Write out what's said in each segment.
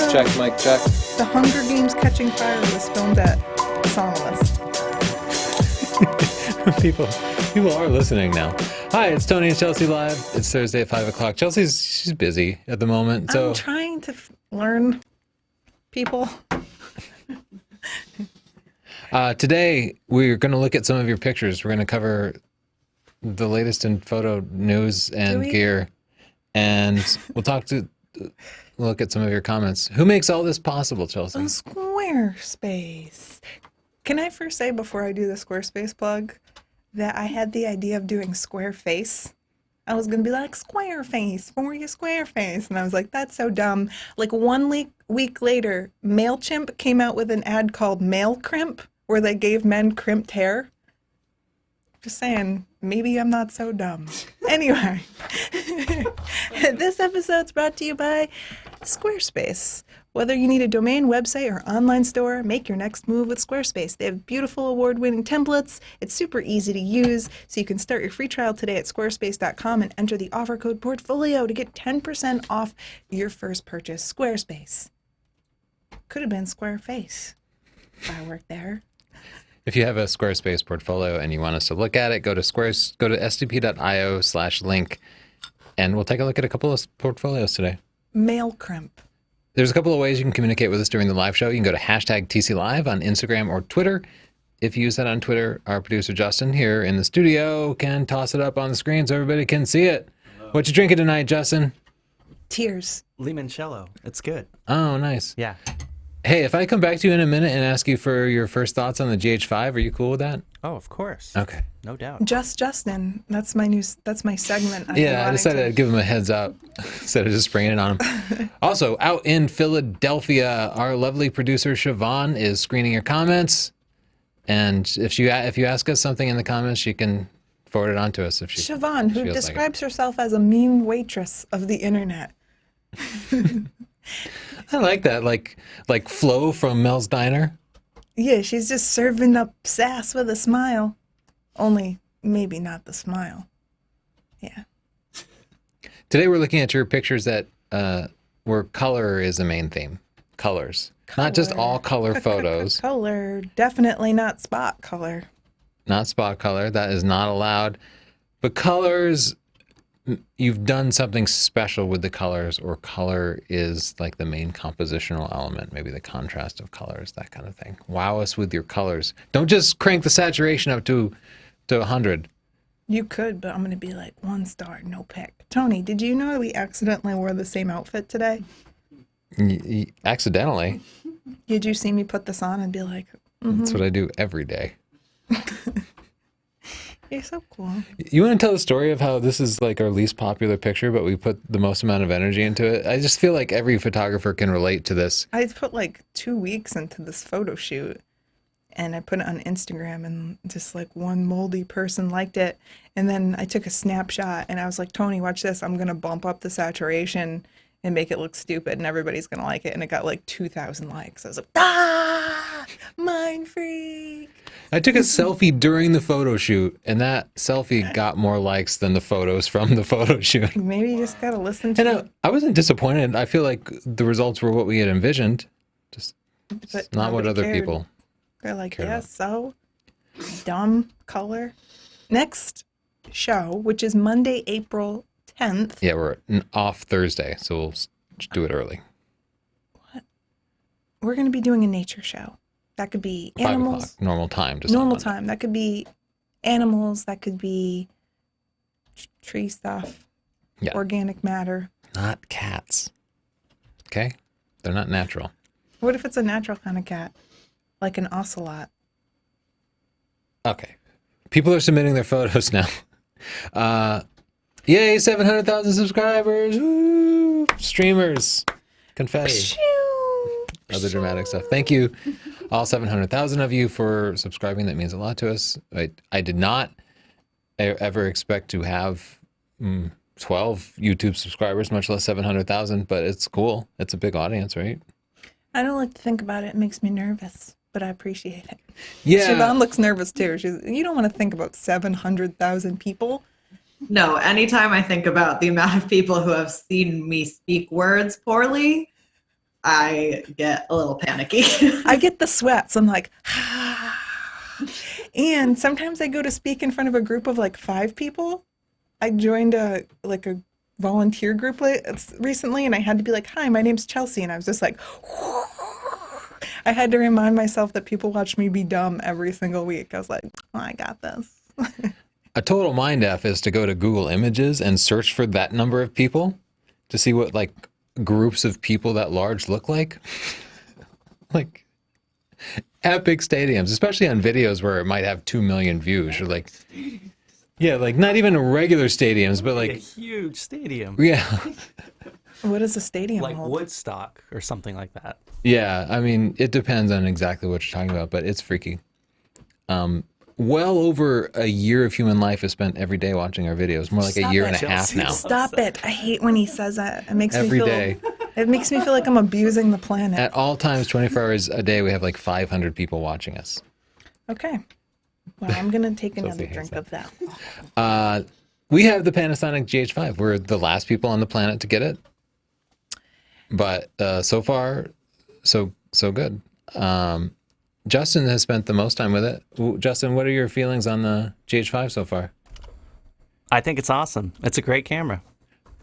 check, mic check. The Hunger Games Catching Fire was filmed at Sonolist. People are listening now. Hi, it's Tony and Chelsea live. It's Thursday at 5 o'clock. She's busy at the moment, so I'm trying to learn people. Today we're going to look at some of your pictures. We're going to cover the latest in photo news and gear, and we'll look at some of your comments. Who makes all this possible, Chelsea? Squarespace. Can I first say, before I do the Squarespace plug, that I had the idea of doing Squareface. I was going to be like, Squareface, for you Squareface. And I was like, that's so dumb. Like 1 week later, MailChimp came out with an ad called Mail Crimp, where they gave men crimped hair. Just saying, maybe I'm not so dumb. Anyway, this episode's brought to you by Squarespace. Whether you need a domain, website, or online store, make your next move with Squarespace. They have beautiful award-winning templates. It's super easy to use, so you can start your free trial today at squarespace.com and enter the offer code PORTFOLIO to get 10% off your first purchase. Squarespace. Could have been Squareface if I worked there. If you have a Squarespace portfolio and you want us to look at it, go to sdp.io/link, and we'll take a look at a couple of portfolios today. Mail crimp. There's a couple of ways you can communicate with us during the live show. You can go to #TCLive on Instagram or Twitter. If you use that on Twitter, our producer Justin here in the studio can toss it up on the screen so everybody can see it. Hello. What you drinking tonight, Justin? Tears. Limoncello. It's good. Oh, nice. Yeah. Hey, if I come back to you in a minute and ask you for your first thoughts on the GH5, are you cool with that? Oh, of course. Okay. No doubt. Justin. That's my segment. I decided I'd give him a heads up instead of just springing it on him. Also, out in Philadelphia, our lovely producer Siobhan is screening your comments. And if you ask us something in the comments, she can forward it on to us. Siobhan, who describes herself as a mean waitress of the internet. I like that, like Flo from Mel's Diner. Yeah, she's just serving up sass with a smile. Only maybe not the smile. Yeah. Today we're looking at your pictures that where color is the main theme. Colors. Not just all color photos. Color. Definitely not spot color. Not spot color. That is not allowed. But colors, you've done something special with the colors, or color is like the main compositional element, maybe the contrast of colors, that kind of thing. Wow us with your colors. Don't just crank the saturation up to 100. You could, but I'm going to be like 1 star, no pick. Tony, did you know we accidentally wore the same outfit today? Accidentally? Did you see me put this on and be like, That's what I do every day. You're so cool. You want to tell the story of how this is like our least popular picture, but we put the most amount of energy into it? I just feel like every photographer can relate to this. I put like 2 weeks into this photo shoot, and I put it on Instagram, and just like one moldy person liked it. And then I took a snapshot, and I was like, Tony, watch this. I'm going to bump up the saturation and make it look stupid, and everybody's going to like it. And it got like 2,000 likes. I was like, mind freak. I took a selfie during the photo shoot, and that selfie got more likes than the photos from the photo shoot. Maybe you just got to listen to it. I wasn't disappointed. I feel like the results were what we had envisioned, just not what other people. They're like, so dumb color. Next show, which is Monday, April 10th. Yeah, we're off Thursday, so we'll do it early. What? We're going to be doing a nature show. That could be animals. 5 o'clock, normal time. Normal time. That could be animals. That could be tree stuff. Yeah. Organic matter. Not cats. Okay? They're not natural. What if it's a natural kind of cat? Like an ocelot. Okay. People are submitting their photos now. Yay, 700,000 subscribers. Woo! Streamers. Confetti. Other dramatic stuff. Thank you, all 700,000 of you, for subscribing. That means a lot to us. I did not ever expect to have 12 YouTube subscribers, much less 700,000, but it's cool. It's a big audience, right? I don't like to think about it. It makes me nervous, but I appreciate it. Yeah. Siobhan looks nervous too. You don't want to think about 700,000 people. No, anytime I think about the amount of people who have seen me speak words poorly, I get a little panicky. I get the sweats. I'm like, and sometimes I go to speak in front of a group of like 5 people. I joined a volunteer group recently, and I had to be like, "Hi, my name's Chelsea," and I was just like, I had to remind myself that people watch me be dumb every single week. I was like, oh, I got this. A total mind F is to go to Google Images and search for that number of people to see what like groups of people that large look like. Like epic stadiums, especially on videos where it might have 2 million views. You're like, yeah, like not even regular stadiums, but A like, huge stadium. yeah. What does a stadium Like hold? Woodstock or something like that. Yeah, I mean, it depends on exactly what you're talking about, but it's freaky. Well over a year of human life is spent every day watching our videos. More like a Stop year it, and a half Chelsea. now. Stop it. I hate when he says that. It makes me Every feel day. It makes me feel like I'm abusing the planet. At all times, 24 hours a day, we have like 500 people watching us. Okay. Well, I'm going to take another hates drink that. of that. We have the Panasonic GH5. We're the last people on the planet to get it. But so far, so good. Justin has spent the most time with it. Justin, what are your feelings on the GH5 so far? I think it's awesome. It's a great camera.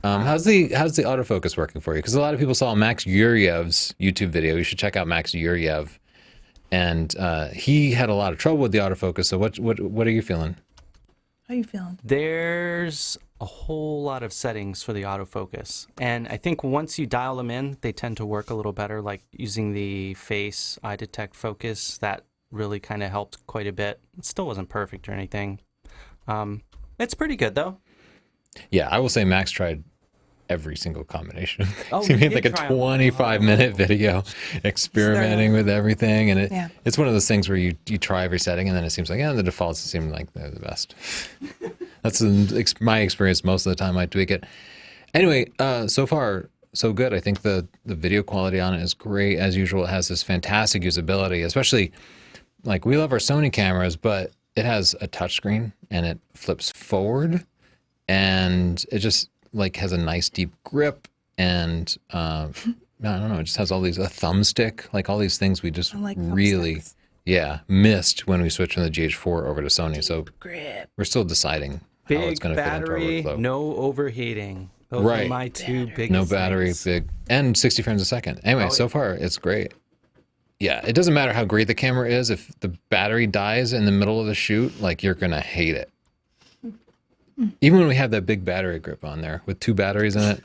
How's the autofocus working for you? Because a lot of people saw Max Yuryev's YouTube video. You should check out Max Yuryev, and he had a lot of trouble with the autofocus. So what are you feeling? How you feeling? There's a whole lot of settings for the autofocus. And I think once you dial them in, they tend to work a little better, like using the face eye detect focus. That really kind of helped quite a bit. It still wasn't perfect or anything. It's pretty good, though. Yeah, I will say Max tried every single combination. Oh, He he made did like a try 'em. 25-minute video experimenting with everything, and Yeah. it's one of those things where you try every setting, and then it seems like, yeah, the defaults seem like they're the best. That's my experience most of the time I tweak it. Anyway, so far, so good. I think the video quality on it is great. As usual, it has this fantastic usability, especially, like, we love our Sony cameras, but it has a touchscreen, and it flips forward, and it just like has a nice deep grip, and I don't know, it just has all these, a thumbstick, like all these things we just I like really thumbsticks. missed when we switched from the GH4 over to Sony. So Grip. we're still deciding how it's Big going to fit into our battery, workflow. no overheating. Those Right. are my two biggest No battery, things. big, and 60 frames a second. Anyway, so far it's great. Yeah, it doesn't matter how great the camera is. If the battery dies in the middle of the shoot, like, you're gonna hate it. Even when we have that big battery grip on there with 2 batteries in it.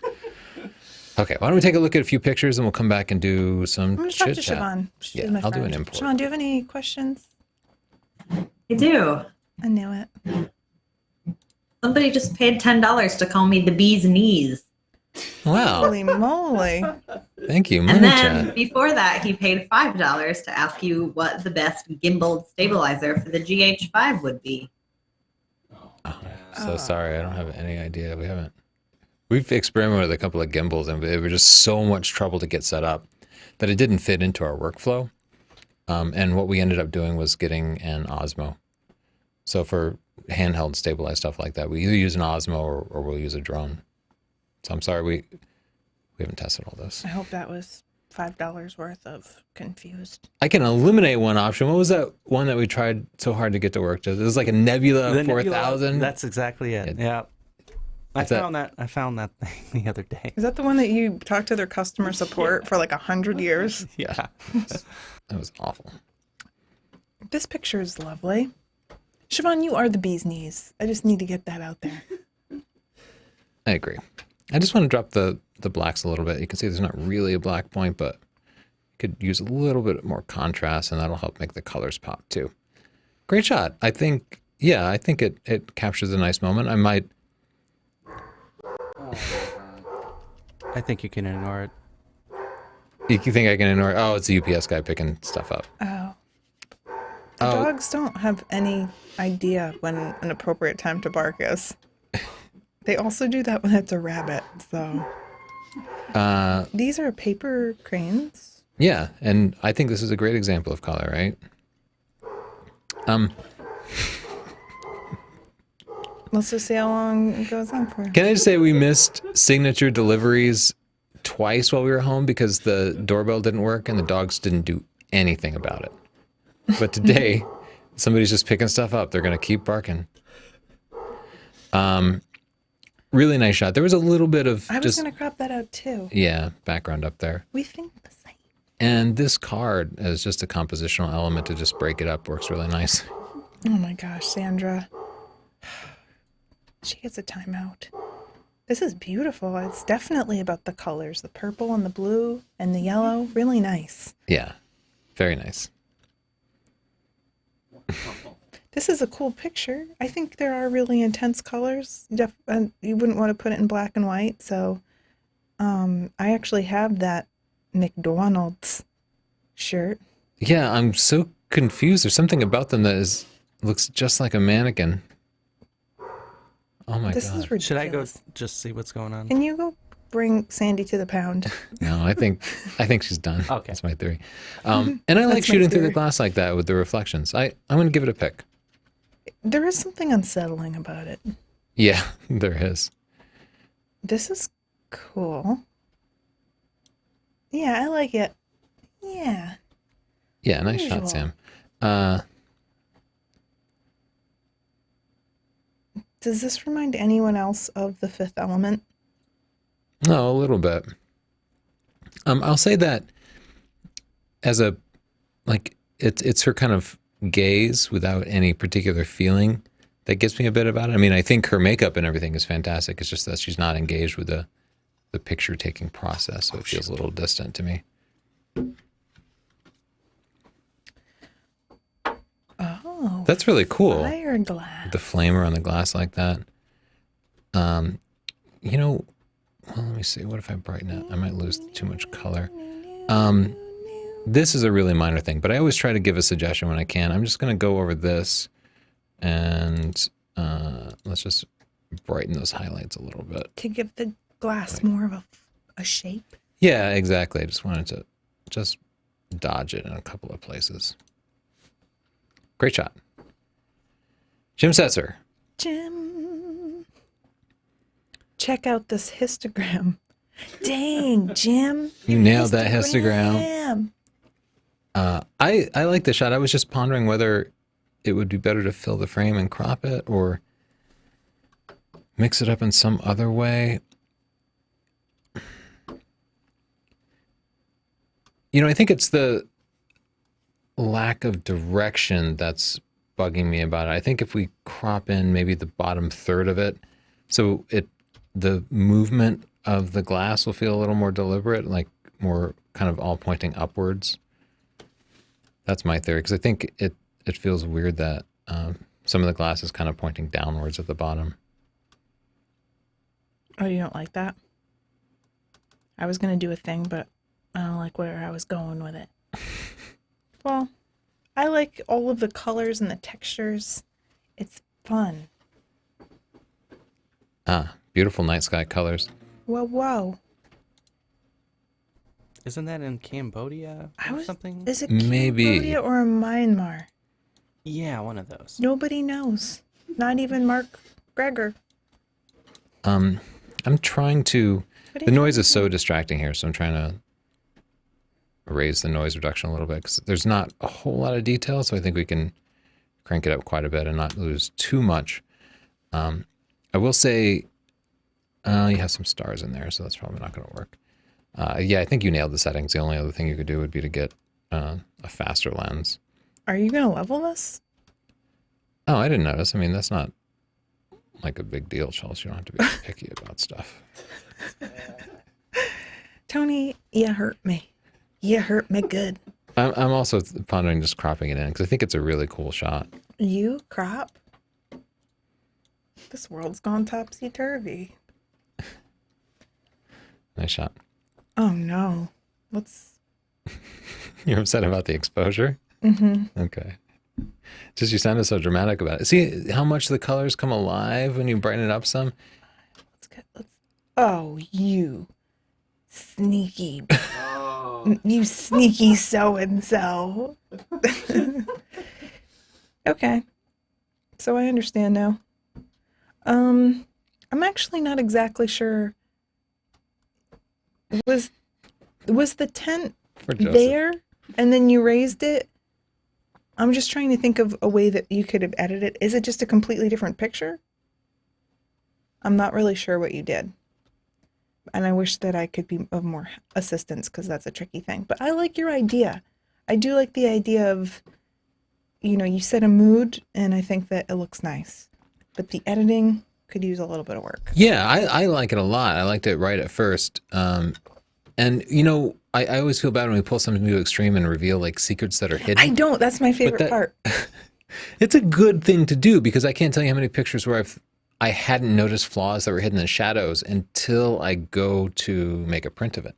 Okay, why don't we take a look at a few pictures and we'll come back and do some I'm going to talk chit to chat. Siobhan. She's Yeah, my I'll do friend. an import. Siobhan, do you have any questions? I do. I knew it. Somebody just paid $10 to call me the bee's knees. Wow, Holy moly. thank you, And Money then Chat. before that, he paid $5 to ask you what the best gimbal stabilizer for the GH5 would be. So sorry, I don't have any idea. We've experimented with a couple of gimbals, and it was just so much trouble to get set up that it didn't fit into our workflow. And what we ended up doing was getting an Osmo. So for handheld stabilized stuff like that, we either use an Osmo or we'll use a drone. So I'm sorry, we haven't tested all this. I hope that was $5 worth of confused. I can eliminate one option. What was that one that we tried so hard to get to work? It was like a Nebula The Nebula, 4000. That's exactly it. Yeah. I found that thing the other day. Is that the one that you talked to their customer support for like 100 years? Yeah. That was awful. This picture is lovely. Siobhan, you are the bee's knees. I just need to get that out there. I agree. I just want to drop the blacks a little bit. You can see there's not really a black point, but you could use a little bit more contrast, and that'll help make the colors pop too. Great shot. I think it captures a nice moment. I think you can ignore it. You think I can ignore? Oh, it's a UPS guy picking stuff up. Oh. The dogs don't have any idea when an appropriate time to bark is. They also do that when it's a rabbit, so. These are paper cranes. Yeah, and I think this is a great example of color, right? Let's just see how long it goes on for. Can I just say we missed signature deliveries twice while we were home because the doorbell didn't work and the dogs didn't do anything about it. But today, somebody's just picking stuff up. They're going to keep barking. Really nice shot. There was a little bit of I was going to crop that out too. Yeah, background up there. We think the same. And this card as just a compositional element to just break it up works really nice. Oh my gosh, Sandra. She gets a timeout. This is beautiful. It's definitely about the colors, the purple and the blue and the yellow. Really nice. Yeah, very nice. This is a cool picture. I think there are really intense colors. You wouldn't want to put it in black and white. So I actually have that McDonald's shirt. Yeah, I'm so confused. There's something about them that looks just like a mannequin. Oh my This God. is ridiculous. Should I go just see what's going on? Can you go bring Sandy to the pound? No, I think she's done. Okay. That's my theory. And I like That's my shooting through the theory. glass like that with the reflections. I'm going to give it a pick. There is something unsettling about it. Yeah, there is. This is cool. Yeah, I like it. Yeah. Yeah, nice Unusual. shot, Sam. Does this remind anyone else of The Fifth Element? No, a little bit. I'll say that as it's her kind of gaze without any particular feeling that gets me a bit about it. I mean, I think her makeup and everything is fantastic. It's just that she's not engaged with the picture taking process, so it feels a little distant to me. Oh, That's really cool. fire glass. The flamer on the glass like that. Well, let me see. What if I brighten it? I might lose too much color. This is a really minor thing, but I always try to give a suggestion when I can. I'm just going to go over this and let's just brighten those highlights a little bit. To give the glass more of a shape. Yeah, exactly. I just wanted to just dodge it in a couple of places. Great shot. Jim Setzer. Jim. Check out this histogram. Dang, Jim. You nailed that histogram. Histogram. I like the shot. I was just pondering whether it would be better to fill the frame and crop it or mix it up in some other way. I think it's the lack of direction that's bugging me about it. I think if we crop in maybe the bottom third of it, so the movement of the glass will feel a little more deliberate, like more kind of all pointing upwards. That's my theory, because I think it feels weird that some of the glass is kind of pointing downwards at the bottom. Oh, you don't like that? I was going to do a thing, but I don't like where I was going with it. Well, I like all of the colors and the textures. It's fun. Beautiful night sky colors. Whoa, whoa. Isn't that in Cambodia or something? Is it Maybe. Cambodia or Myanmar? Yeah, one of those. Nobody knows. Not even Mark Gregor. I'm trying to... What The noise is so distracting here, so I'm trying to raise the noise reduction a little bit because there's not a whole lot of detail, so I think we can crank it up quite a bit and not lose too much. I will say you have some stars in there, so that's probably not going to work. Yeah, I think you nailed the settings. The only other thing you could do would be to get a faster lens. Are you going to level this? Oh, I didn't notice. I mean, that's not like a big deal, Chelsea. You don't have to be picky about stuff. Tony, you hurt me. You hurt me good. I'm also pondering just cropping it in because I think it's a really cool shot. You crop? This world's gone topsy-turvy. Nice shot. Oh, no. What's... You're upset about the exposure? Mm-hmm. Okay. Just you sounded so dramatic about it. See how much the colors come alive when you brighten it up some? Oh, you sneaky... You sneaky so-and-so. Okay. So I understand now. I'm actually not exactly sure Was the tent For Joseph. there and then you raised it? I'm just trying to think of a way that you could have edited it. Is it just a completely different picture? I'm not really sure what you did. And I wish that I could be of more assistance because that's a tricky thing. But I like your idea. I do like the idea of, you set a mood and I think that it looks nice. But the editing could use a little bit of work. Yeah, I like it a lot. I liked it right at first. And, I always feel bad when we pull something to extreme and reveal like secrets that are hidden. I don't. That's my favorite part. It's a good thing to do because I can't tell you how many pictures where I hadn't noticed flaws that were hidden in shadows until I go to make a print of it.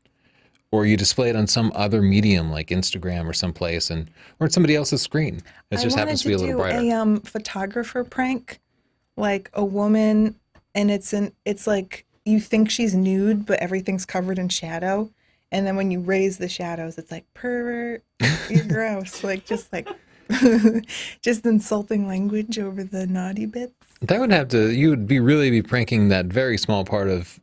Or you display it on some other medium like Instagram or someplace or on somebody else's screen. It just happens to be a little brighter. I wanted to do a photographer prank, like a woman, and it's like you think she's nude, but everything's covered in shadow. And then when you raise the shadows, it's like, pervert, you're gross. Just insulting language over the naughty bits. That would you would really be pranking that very small part of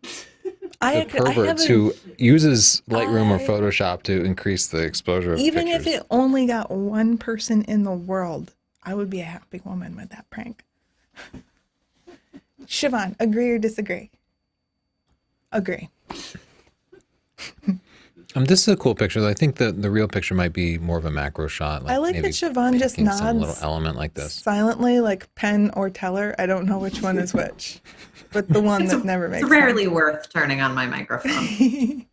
the perverts who uses Lightroom or Photoshop to increase the exposure of even pictures. if it only got one person in the world, I would be a happy woman with that prank. Siobhan, agree or disagree? Agree. This is a cool picture. I think the real picture might be more of a macro shot. I like that Siobhan just nods some little element like this. silently, like Penn or Teller. I don't know which one is which, but the one that never makes It's rarely worth turning on my microphone.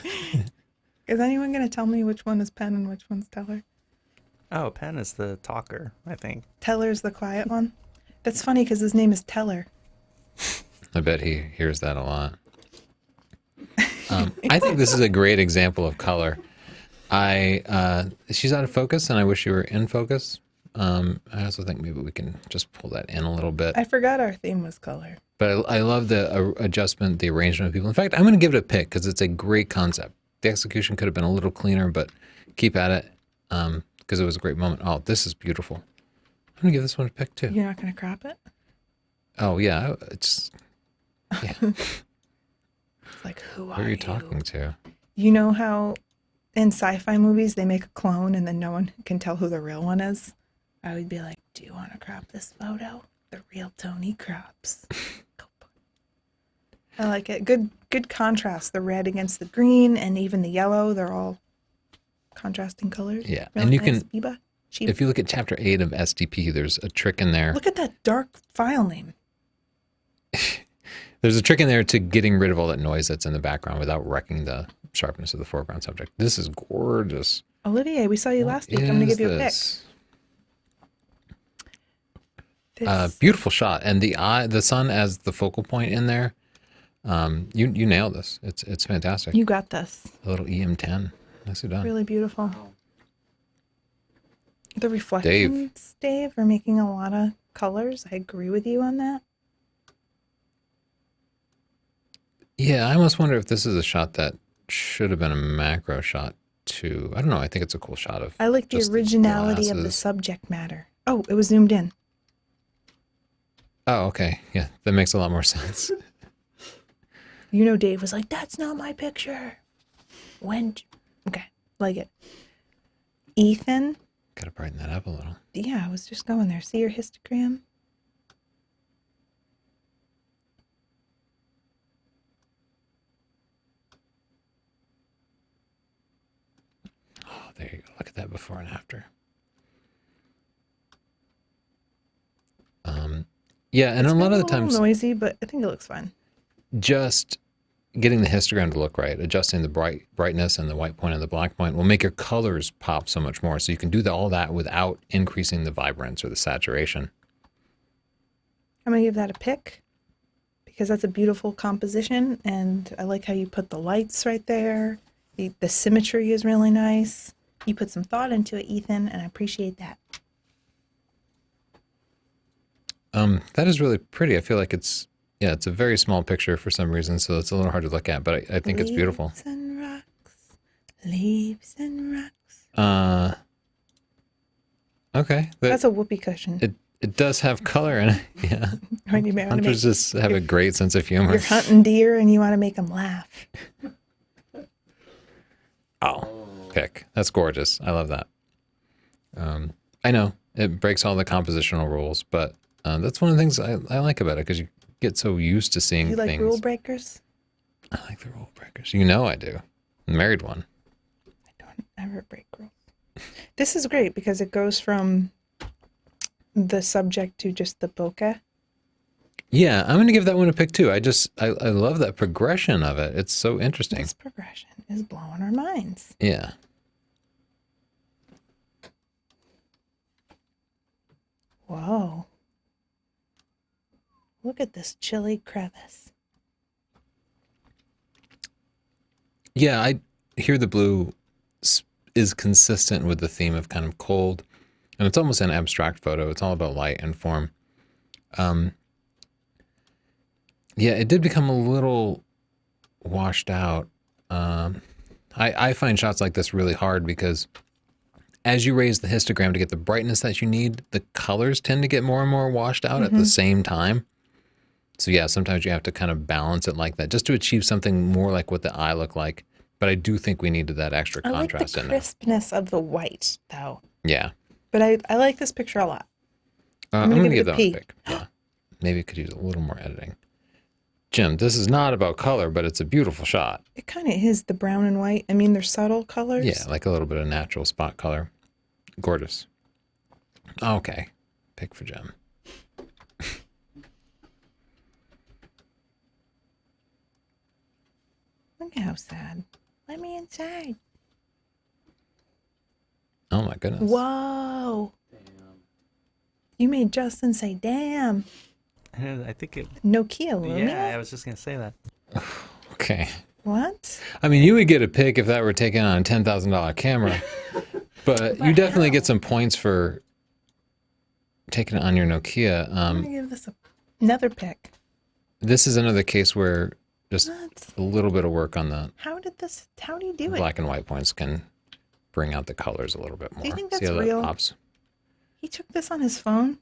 sense. Is anyone going to tell me which one is Penn and which one's Teller? Oh, Penn is the talker, I think. Teller's the quiet one? That's funny because his name is Teller. I bet he hears that a lot. I think this is a great example of color. She's out of focus, and I wish you were in focus. I also think maybe we can just pull that in a little bit. I forgot our theme was color. But I love the adjustment, the arrangement of people. In fact, I'm going to give it a pick because it's a great concept. The execution could have been a little cleaner, but keep at it because it was a great moment. Oh, this is beautiful. I'm going to give this one a pick too. You're not going to crop it? Oh, yeah. Yeah. It's like, who Who are you talking to? You know how in sci-fi movies they make a clone and then no one can tell who the real one is? I would be like, do you want to crop this photo? The real Tony crops. I like it. Good contrast. The red against the green and even the yellow. They're all contrasting colors. Yeah. Real And you nice. can, if you look at chapter 8 of SDP, there's a trick in there. Look at that dark file name. There's a trick in there to getting rid of all that noise that's in the background without wrecking the sharpness of the foreground subject. This is gorgeous. Olivier, we saw you last week. I'm going to give you a pick. Beautiful shot. And the sun as the focal point in there. You nailed this. It's fantastic. You got this. A little EM10. Nicely done. Really beautiful. The reflections, Dave, are making a lot of colors. I agree with you on that. Yeah, I almost wonder if this is a shot that should have been a macro shot too. I don't know. I think it's a cool shot of. I like the originality of the subject matter. Oh, it was zoomed in. Oh, okay. Yeah, that makes a lot more sense. Dave was like, that's not my picture. Okay, like it. Ethan. Gotta brighten that up a little. Yeah, I was just going there. See your histogram? Oh, there you go. Look at that before and after. Yeah, and a lot of the times noisy, but I think it looks fine. Just getting the histogram to look right, adjusting the brightness and the white point and the black point will make your colors pop so much more. So you can do all that without increasing the vibrance or the saturation. I'm going to give that a pick because that's a beautiful composition, and I like how you put the lights right there. The symmetry is really nice. You put some thought into it, Ethan, and I appreciate that. That is really pretty. I feel like it's a very small picture for some reason, so it's a little hard to look at, but I think it's beautiful. Leaves and rocks. Okay. That's a whoopee cushion. It does have color in it. Yeah. Hunters just have a great sense of humor. You're hunting deer and you want to make them laugh. Wow. Pick. That's gorgeous. I love that. I know it breaks all the compositional rules, but that's one of the things I like about it because you get so used to seeing You like things. rule breakers? I like the rule breakers. You know I do. I'm married one. I don't ever break rules. This is great because it goes from the subject to just the bokeh. Yeah, I'm going to give that one a pick too. I love that progression of it. It's so interesting. This progression is blowing our minds. Yeah. Whoa. Look at this chilly crevice. Yeah, I hear the blue is consistent with the theme of kind of cold, and it's almost an abstract photo. It's all about light and form. Yeah, it did become a little washed out. I find shots like this really hard because as you raise the histogram to get the brightness that you need, the colors tend to get more and more washed out at the same time. So yeah, sometimes you have to kind of balance it like that just to achieve something more like what the eye looked like. But I do think we needed that extra I like contrast the in there. crispness of the white, though. Yeah. But I like this picture a lot. I'm gonna going to give give it a that one a P. pick. Yeah. Maybe it could use a little more editing. Jim, this is not about color, but it's a beautiful shot. It kind of is the brown and white. I mean, they're subtle colors. Yeah, like a little bit of natural spot color. Gorgeous. Okay. Pick for Jim. Look how sad. Let me inside. Oh my goodness. Whoa. You made Justin say, damn. I think it. Nokia Lumia? Yeah, I was just gonna say that. Okay. What? I mean, you would get a pick if that were taken on a $10,000 camera, but you definitely get some points for taking it on your Nokia. I'm going to give this another pick. This is another case where just What? a little bit of work on the How do you do it? black and white points can bring out the colors a little bit more. you think See that's how that real? pops? He took this on his phone?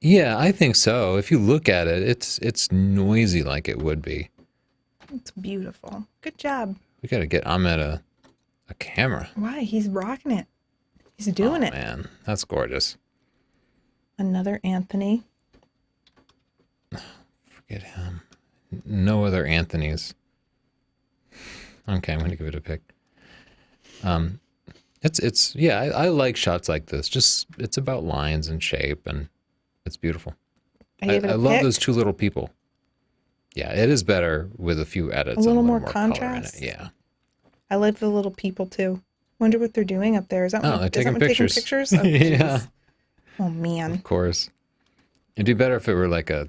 Yeah, I think so. If you look at it, it's noisy like it would be. It's beautiful. Good job. We got to get Ahmed a camera. Why? He's rocking it. He's doing it. Man, that's gorgeous. Another Anthony. Forget him. No other Anthony's. Okay, I'm gonna give it a pick. It's yeah, I like shots like this. Just it's about lines and shape, and it's beautiful. I gave it a love pick. those two little people. Yeah, it is better with a few edits. A little and more color in contrast. it. Yeah. I like the little people too. Wonder what they're doing up there. Is that Oh, one, they're is that taking one pictures. taking pictures? Oh, Yeah. jeez. Oh man. Of course. It'd be better if it were like a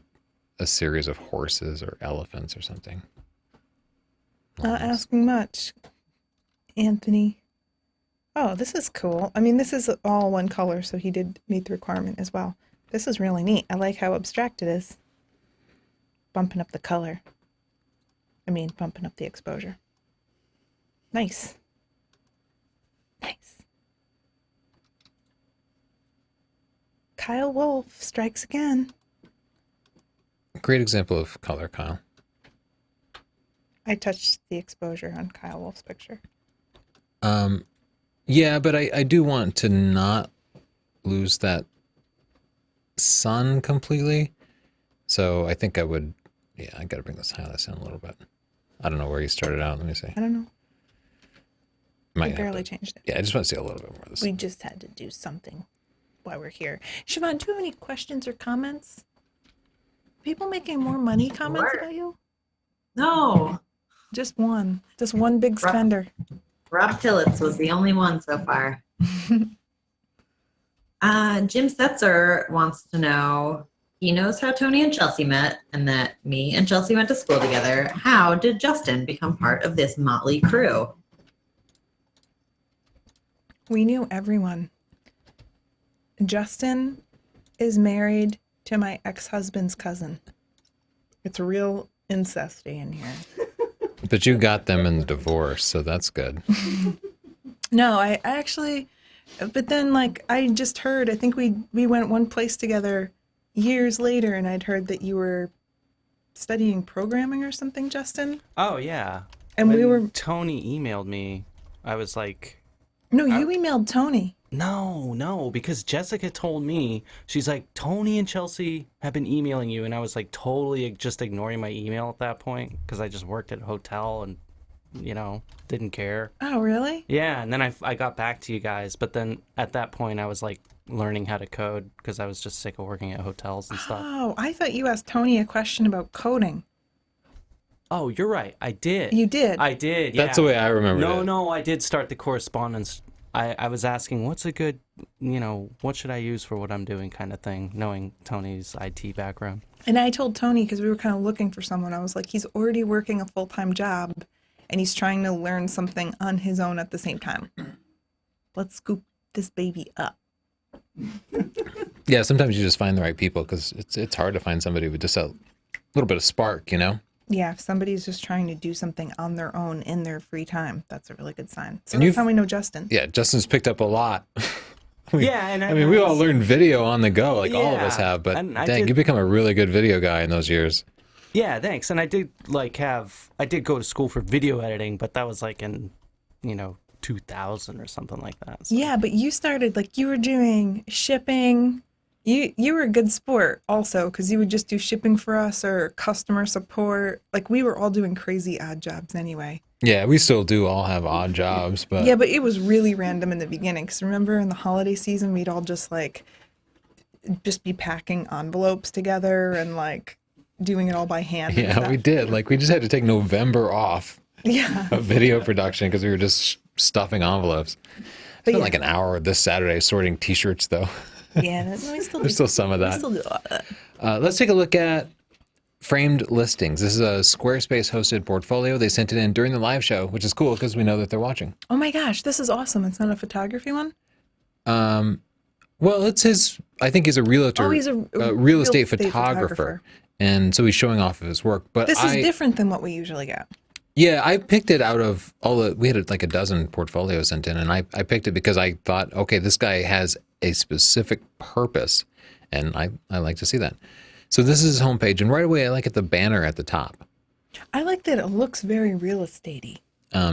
series of horses or elephants or something. Not asking much. Anthony. Oh, this is cool. I mean, this is all one color, so he did meet the requirement as well. This is really neat. I like how abstract it is. Bumping up the color. I mean, bumping up the exposure. Nice. Nice. Kyle Wolf strikes again. Great example of color, Kyle. I touched the exposure on Kyle Wolf's picture. Yeah, but I do want to not lose that sun completely. So I think I would, yeah, I got to bring this highlights in a little bit. I don't know where you started out. Let me see. I don't know. Might We have barely to- changed it. Yeah, I just want to see a little bit more of this. We just had to do something while we're here. Siobhan, do you have any questions or comments? People making more money comments Sure. about you? No, Just one. Just one big spender. Rob Tillits was the only one so far. Jim Setzer wants to know, he knows how Tony and Chelsea met and that me and Chelsea went to school together. How did Justin become part of this motley crew? We knew everyone. Justin is married to my ex-husband's cousin. It's real incesty in here. But you got them in the divorce, so that's good. No, I actually, but then like I just heard, I think we went one place together years later, and I'd heard that you were studying programming or something, Justin. Oh yeah, And we were... Tony emailed me. I was like, No, you emailed Tony. no, because Jessica told me, she's like, Tony and Chelsea have been emailing you. And I was like totally just ignoring my email at that point because I just worked at a hotel and, didn't care. Oh, really? Yeah, and then I got back to you guys. But then at that point, I was like learning how to code because I was just sick of working at hotels and stuff. Oh, I thought you asked Tony a question about coding. Oh, you're right. I did. You did? I did, yeah. That's the way I remember it. No, I did start the correspondence. I was asking, what's a good, what should I use for what I'm doing kind of thing, knowing Tony's IT background. And I told Tony, because we were kind of looking for someone, I was like, he's already working a full-time job, and he's trying to learn something on his own at the same time. Let's scoop this baby up. Yeah, sometimes you just find the right people because it's hard to find somebody with just a little bit of spark, Yeah, if somebody's just trying to do something on their own in their free time, that's a really good sign. So And that's how we know Justin. Yeah, Justin's picked up a lot. Yeah, and I mean, we all learned video on the go, like all of us Yeah, have, but and I dang, did- you become a really good video guy in those years. Yeah, thanks. And I did I did go to school for video editing, but that was like in, 2000 or something like that. So. Yeah, but you started, like, you were doing shipping. You were a good sport also, because you would just do shipping for us or customer support. Like, we were all doing crazy odd jobs anyway. Yeah, we still do all have odd jobs, but Yeah, but it was really random in the beginning. Because remember in the holiday season, we'd all just be packing envelopes together and like doing it all by hand. and yeah, stuff. we did. Like, we just had to take November off Yeah. of video production because we were just stuffing envelopes. But Spent yeah. like an hour this Saturday sorting T-shirts, though. Yeah, we still do. There's still some of We that. still do a lot of that. Let's take a look at framed listings. This is a Squarespace hosted portfolio. They sent it in during the live show, which is cool because we know that they're watching. Oh my gosh, this is awesome. It's not a photography one? Well, it's his. I think he's a realtor. Oh, he's a real estate photographer, and so he's showing off of his work. But This is different than what we usually get. Yeah, I picked it out of all the. We had like a dozen portfolios sent in, and I picked it because I thought, okay, this guy has a specific purpose, and I like to see that. So this is his homepage, and right away I like it the banner at the top. I like that it looks very real estate-y.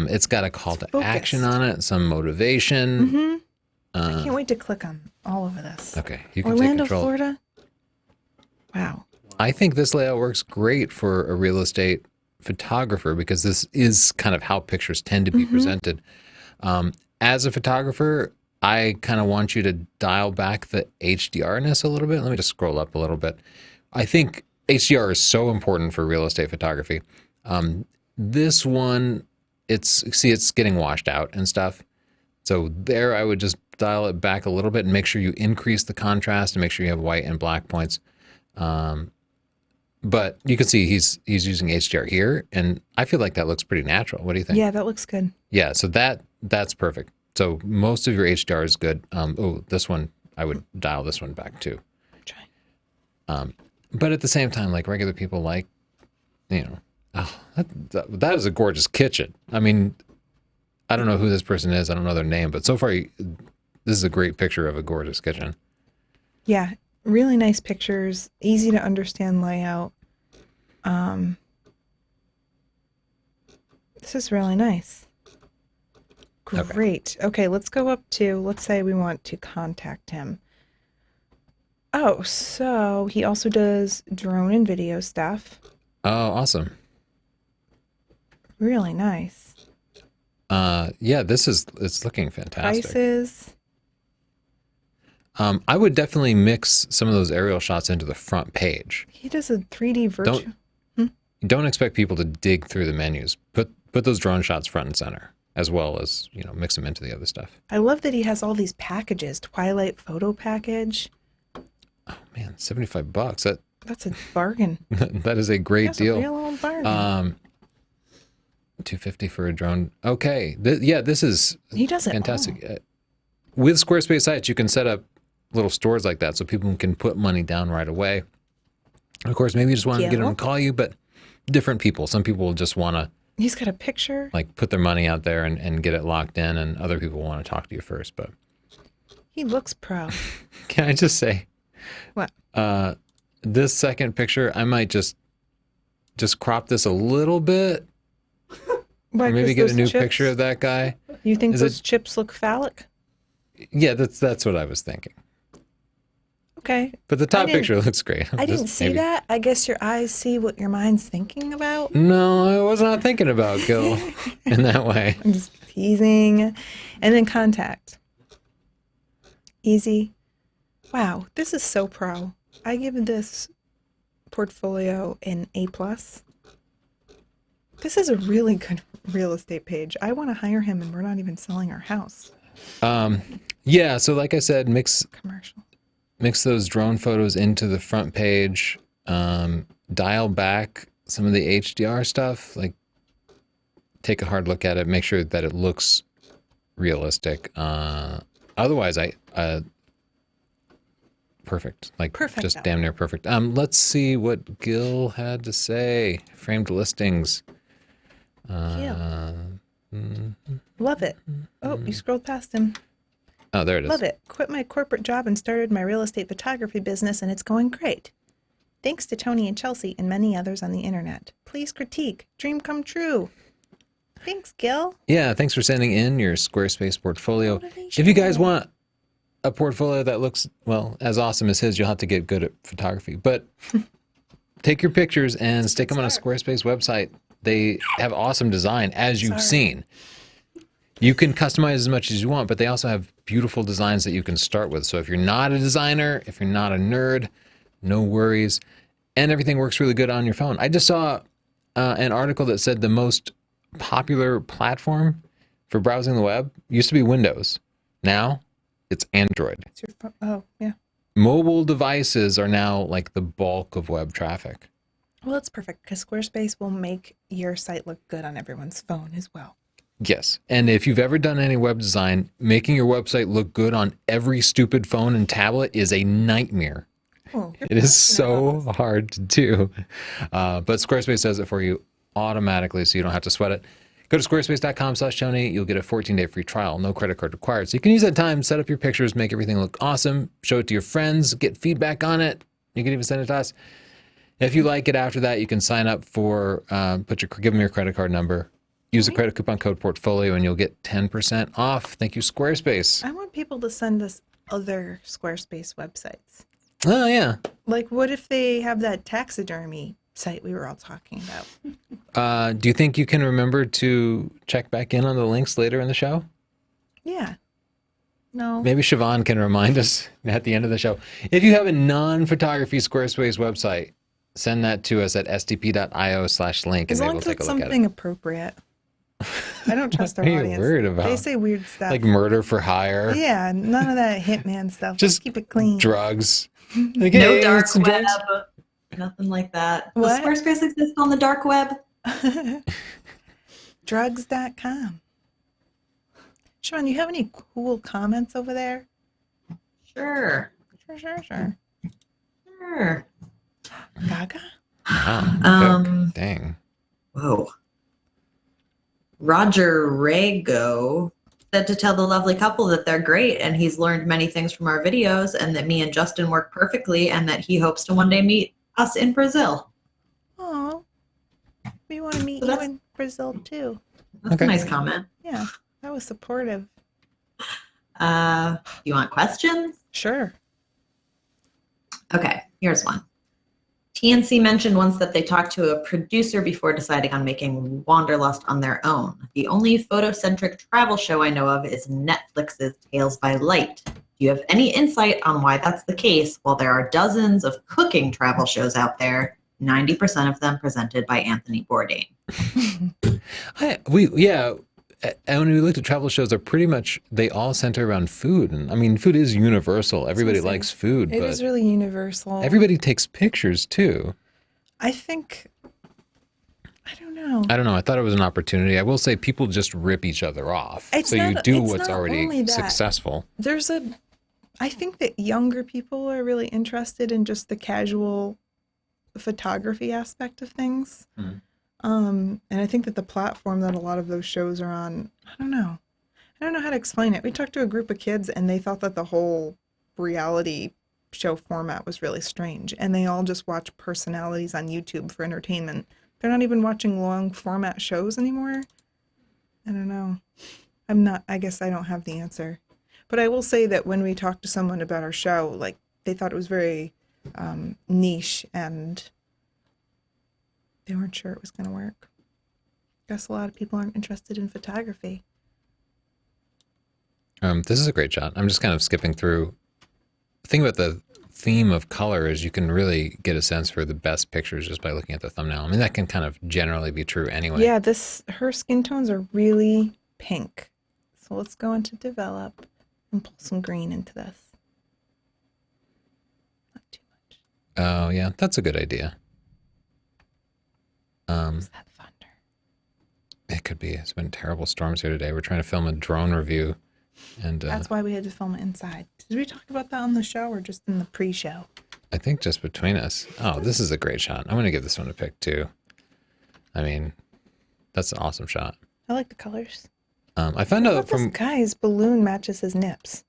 It's got a call to focused. action on it, some motivation. I can't wait to click on all over this. Okay, you can Orlando, take control. Florida? Wow. I think this layout works great for a real estate photographer because this is kind of how pictures tend to be presented. As a photographer, I kind of want you to dial back the HDR-ness a little bit. Let me just scroll up a little bit. I think HDR is so important for real estate photography. This one, it's getting washed out and stuff. So there I would just dial it back a little bit and make sure you increase the contrast and make sure you have white and black points. But you can see he's using HDR here, and I feel like that looks pretty natural. What do you think? Yeah, that looks good. Yeah, so that's perfect. So most of your HDR is good. This one, I would dial this one back too. Try. But at the same time, like regular people like, that is a gorgeous kitchen. I mean, I don't know who this person is. I don't know their name, but so far, this is a great picture of a gorgeous kitchen. Yeah, really nice pictures, easy to understand layout. This is really nice. Great. Okay, let's go up to, let's say we want to contact him. Oh, so he also does drone and video stuff. Oh, awesome. Really nice. Yeah, it's looking fantastic. Prices. I would definitely mix some of those aerial shots into the front page. He does a 3D virtual. Don't expect people to dig through the menus. Put those drone shots front and center, as well as, mix them into the other stuff. I love that he has all these packages. Twilight photo package. Oh man, $75. That's a bargain. That is a great That's deal. a real old bargain. $250 for a drone. Okay. This is He does it fantastic. all. With Squarespace sites, you can set up little stores like that so people can put money down right away. Of course, maybe you just want to get them to call you, but different people. Some people will just want to He's got a picture. like put their money out there and get it locked in, and other people want to talk to you first. But He looks pro. can I just say, What? this second picture, I might just crop this a little bit Why, or maybe 'cause get a those new chips- picture of that guy. You think Is those it- chips look phallic? Yeah, that's what I was thinking. Okay. But the top didn't- picture looks great. I didn't Just see maybe. that. I guess your eyes see what your mind's thinking about. No, I was not thinking about Gil in that way. I'm just teasing. And then contact. Easy. Wow, this is so pro. I give this portfolio an A+. This is a really good real estate page. I want to hire him and we're not even selling our house. Yeah, so like I said, mix Commercial. those drone photos into the front page. Dial back some of the HDR stuff. Like, take a hard look at it. Make sure that it looks realistic. Otherwise, perfect. Like, Perfect. just damn near perfect. Let's see what Gil had to say. Framed listings. Love it. Oh, you scrolled past him. Oh, there it is. Love it. Quit my corporate job and started my real estate photography business, and it's going great. Thanks to Tony and Chelsea and many others on the internet. Please critique. Dream come true. Thanks, Gil. Yeah, thanks for sending in your Squarespace portfolio. Motivation. If you guys want a portfolio that looks, well, as awesome as his, you'll have to get good at photography. But take your pictures and stick them on a Squarespace website. They have awesome design, as you've seen. You can customize as much as you want, but they also have beautiful designs that you can start with. So if you're not a designer, if you're not a nerd, no worries. And everything works really good on your phone. I just saw an article that said the most popular platform for browsing the web used to be Windows. Now it's Android. It's your phone. Oh, yeah. Mobile devices are now like the bulk of web traffic. Well, it's perfect because Squarespace will make your site look good on everyone's phone as well. Yes. And if you've ever done any web design, making your website look good on every stupid phone and tablet is a nightmare. Oh, It is so hard to do. But Squarespace does it for you automatically, so you don't have to sweat it. Go to squarespace.com/Tony. You'll get a 14-day free trial. No credit card required. So you can use that time, set up your pictures, make everything look awesome, show it to your friends, get feedback on it. You can even send it to us. If you like it after that, you can sign up for, give them your credit card number. Use the credit coupon code portfolio and you'll get 10% off. Thank you, Squarespace. I want people to send us other Squarespace websites. Oh, yeah. Like, what if they have that taxidermy site we were all talking about? Do you think you can remember to check back in on the links later in the show? Yeah. No. Maybe Siobhan can remind us at the end of the show. If you have a non-photography Squarespace website, send that to us at stp.io/link As and long we'll as take it's a look at something it. appropriate. I don't trust our What are you audience. worried about? They say weird stuff. Like murder for hire, Yeah, none of that hitman stuff. Just Just keep it clean. drugs. Like, No hey, dark some web. drugs. Nothing like that. What? Does Squarespace exist on the dark web? Drugs.com. Sean, you have any cool comments over there? Sure. Sure. Sure. Gaga? Wow, good. Dang. Whoa. Roger Rago said to tell the lovely couple that they're great and he's learned many things from our videos and that me and Justin work perfectly and that he hopes to one day meet us in Brazil. Oh, we want to meet So you that's- in Brazil too. That's Okay. a nice comment. Yeah, that was supportive. You want questions? Sure. Okay, here's one. TNC mentioned once that they talked to a producer before deciding on making Wanderlust on their own. The only photocentric travel show I know of is Netflix's Tales by Light. Do you have any insight on why that's the case while there are dozens of cooking travel shows out there, 90% of them presented by Anthony Bourdain? And when we looked at travel shows, they're pretty much, they all center around food. And I mean, food is universal. Everybody likes food, It but is really universal. everybody takes pictures too. I think, I don't know. I don't know. I thought it was an opportunity. I will say people just rip each other off. It's so you not- do it's what's not only already that. successful. I think that younger people are really interested in just the casual photography aspect of things. Mhm. And I think that the platform that a lot of those shows are on, I don't know how to explain it. We talked to a group of kids and they thought that the whole reality show format was really strange. And they all just watch personalities on YouTube for entertainment. They're not even watching long format shows anymore. I don't know. I guess I don't have the answer. But I will say that when we talked to someone about our show, like they thought it was very niche and they weren't sure it was going to work. Guess a lot of people aren't interested in photography. This is a great shot. I'm just kind of skipping through. The thing about the theme of color is you can really get a sense for the best pictures just by looking at the thumbnail. I mean, that can kind of generally be true anyway. Yeah, her skin tones are really pink. So let's go into develop and pull some green into this. Not too much. Oh, yeah, that's a good idea. Is that thunder? It could be. It's been terrible storms here today. We're trying to film a drone review. And That's why we had to film it inside. Did we talk about that on the show or just in the pre-show? I think just between us. Oh, this is a great shot. I'm going to give this one a pick too. I mean, that's an awesome shot. I like the colors. I found out This guy's balloon matches his nips.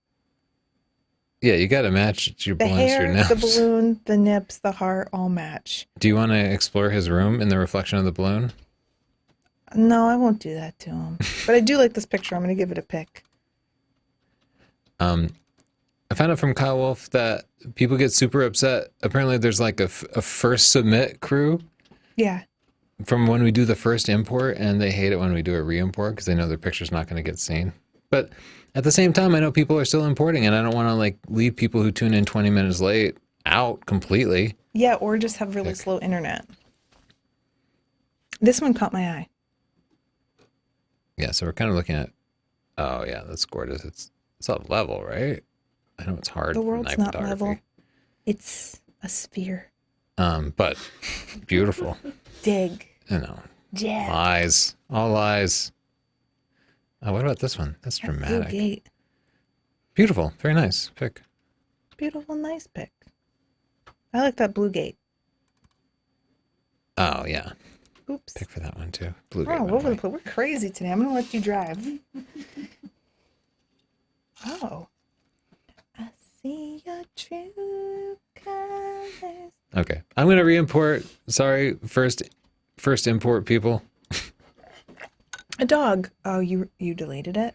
Yeah, you got to match your The balloons to your hair, nips. the balloon, the nips, the heart all match. Do you want to explore his room in the reflection of the balloon? No, I won't do that to him. But I do like this picture. I'm going to give it a pick. I found out from Kyle Wolf that people get super upset. Apparently, there's like a first submit crew Yeah. from when we do the first import, and they hate it when we do a re-import because they know their picture's not going to get seen. But at the same time, I know people are still importing, and I don't want to like leave people who tune in 20 minutes late out completely. Yeah, or just have really slow internet. This one caught my eye. Yeah, so we're kind of looking at. Oh yeah, that's gorgeous. It's up level, right? I know it's hard. The world's night not photography. level. It's a sphere. But beautiful. Dig. You know, Jab. lies, all lies. Oh, what about this one? That's That blue dramatic. gate. Beautiful, very nice pick. Beautiful, nice pick. I like that blue gate. Oh yeah, Oops. pick for that one too. Blue We're gate all went over the away. place. We're crazy today. I'm going to let you drive. Oh. I see your true colors. Okay, I'm gonna re-import. Sorry, first import people. A dog. Oh, you deleted it?